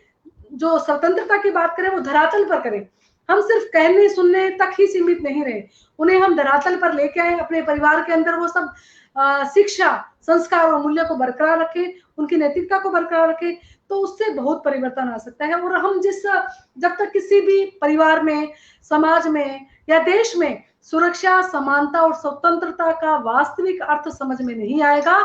जो स्वतंत्रता की बात करें वो धरातल पर करें। हम सिर्फ कहने सुनने तक ही सीमित नहीं रहे, उन्हें हम धरातल पर लेके आए, अपने परिवार के अंदर वो सब शिक्षा, संस्कार और मूल्य को बरकरार रखें, उनकी नैतिकता को बरकरार रखें, तो उससे बहुत परिवर्तन आ सकता है। और हम जब तक किसी भी परिवार में, समाज में या देश में सुरक्षा, समानता और स्वतंत्रता का वास्तविक अर्थ समझ में नहीं आएगा,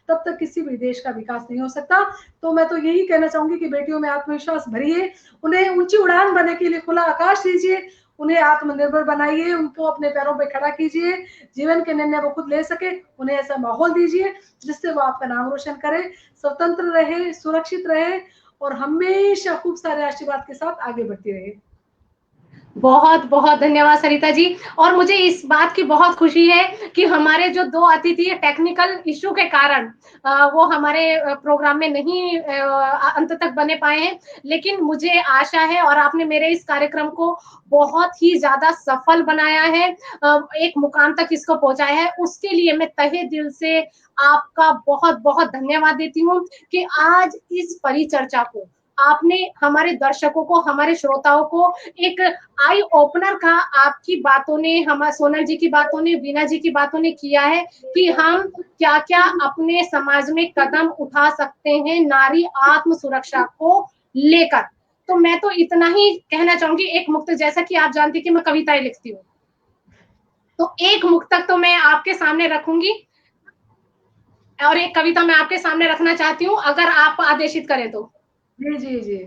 तब तक किसी भी देश का विकास नहीं हो सकता। तो मैं तो यही कहना चाहूंगी कि बेटियों में आत्मविश्वास भरिए, उन्हें ऊंची उड़ान भरने के लिए खुला आकाश दीजिए, उन्हें आत्मनिर्भर बनाइए, उनको अपने पैरों पे खड़ा कीजिए, जीवन के निर्णय वो खुद ले सके, उन्हें ऐसा माहौल दीजिए जिससे वो आपका नाम रोशन करे, स्वतंत्र रहे, सुरक्षित रहे और हमेशा खूब सारे आशीर्वाद के साथ आगे बढ़ती रहे। बहुत बहुत धन्यवाद सरिता जी। और मुझे इस बात की बहुत खुशी है कि हमारे जो 2 अतिथि टेक्निकल इश्यू के कारण वो हमारे प्रोग्राम में नहीं अंत तक बने पाए हैं, लेकिन मुझे आशा है और आपने मेरे इस कार्यक्रम को बहुत ही ज्यादा सफल बनाया है, एक मुकाम तक इसको पहुंचाया है। उसके लिए मैं तहे दिल से आपका बहुत बहुत धन्यवाद देती हूँ कि आज इस परिचर्चा को आपने हमारे दर्शकों को, हमारे श्रोताओं को एक आई ओपनर का आपकी बातों ने, हमारे सोनल जी की बातों ने, वीना जी की बातों ने किया है कि हम क्या क्या अपने समाज में कदम उठा सकते हैं नारी आत्म सुरक्षा को लेकर। तो मैं तो इतना ही कहना चाहूंगी, एक मुक्त, जैसा कि आप जानती कि मैं कविताएं लिखती हूँ, तो एक मुक्त तक तो मैं आपके सामने रखूंगी और एक कविता मैं आपके सामने रखना चाहती हूँ, अगर आप आदेशित करें तो। जी जी जी।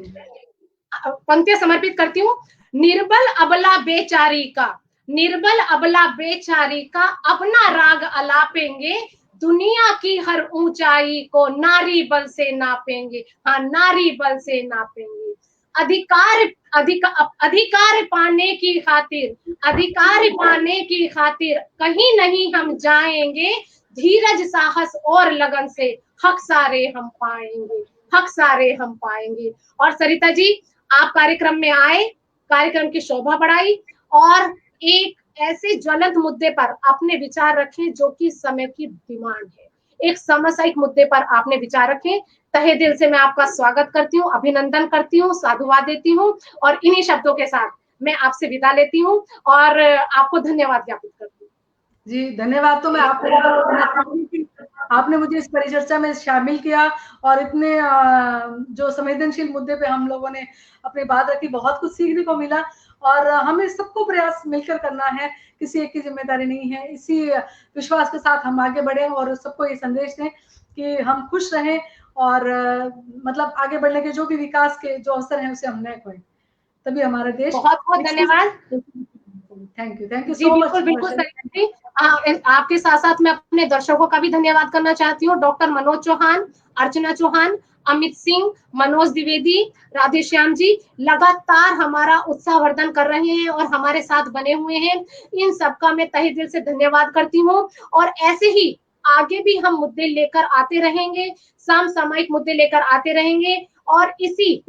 पंक्तियां समर्पित करती हूँ। निर्बल अबला बेचारी का, निर्बल अबला बेचारी का अपना राग अलापेंगे, दुनिया की हर ऊंचाई को नारी बल से नापेंगे, हाँ नारी बल से नापेंगे। अधिकार अधिकार पाने की खातिर, अधिकार पाने की खातिर कहीं नहीं हम जाएंगे, धीरज साहस और लगन से हक सारे हम पाएंगे, हक सारे हम पाएंगे। और सरिता जी, आप कार्यक्रम में आए, कार्यक्रम की शोभा बढ़ाई और एक ऐसे ज्वलंत मुद्दे पर अपने विचार रखे जो कि समय की डिमांड है, एक समसामयिक मुद्दे पर आपने विचार रखे। तहे दिल से मैं आपका स्वागत करती हूँ, अभिनंदन करती हूँ, साधुवाद देती हूँ और इन्हीं शब्दों के साथ मैं आपसे विदा लेती हूँ और आपको धन्यवाद ज्ञापित करती हूँ। जी धन्यवाद। तो मैं आपने मुझे इस परिचर्चा में शामिल किया और इतने जो संवेदनशील मुद्दे पे हम लोगों ने अपनी बात रखी, बहुत कुछ सीखने को मिला और हमें सबको प्रयास मिलकर करना है, किसी एक की जिम्मेदारी नहीं है। इसी विश्वास के साथ हम आगे बढ़े और सबको ये संदेश दें कि हम खुश रहें और मतलब आगे बढ़ने के जो भी विकास के जो अवसर हैं उसे हम न खोएं, तभी हमारा देश। बहुत बहुत धन्यवाद। Thank you ji so much. बिल्कुल बिल्कुल सरिता जी, आपके साथ साथ मैं अपने दर्शकों का भी धन्यवाद करना चाहती हूँ। डॉक्टर मनोज चौहान, अर्चना चौहान, अमित सिंह, मनोज द्विवेदी, राधेश्याम जी लगातार हमारा उत्साहवर्धन कर रहे हैं और हमारे साथ बने हुए हैं। इन सबका मैं तहे दिल से धन्यवाद करती हूँ और ऐसे ही आगे भी हम मुद्दे लेकर आते रहेंगे, समसामयिक मुद्दे लेकर आते रहेंगे और इसी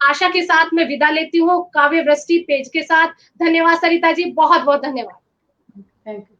आशा के साथ मैं विदा लेती हूँ काव्य वृष्टि पेज के साथ। धन्यवाद सरिता जी, बहुत बहुत धन्यवाद। Thank you.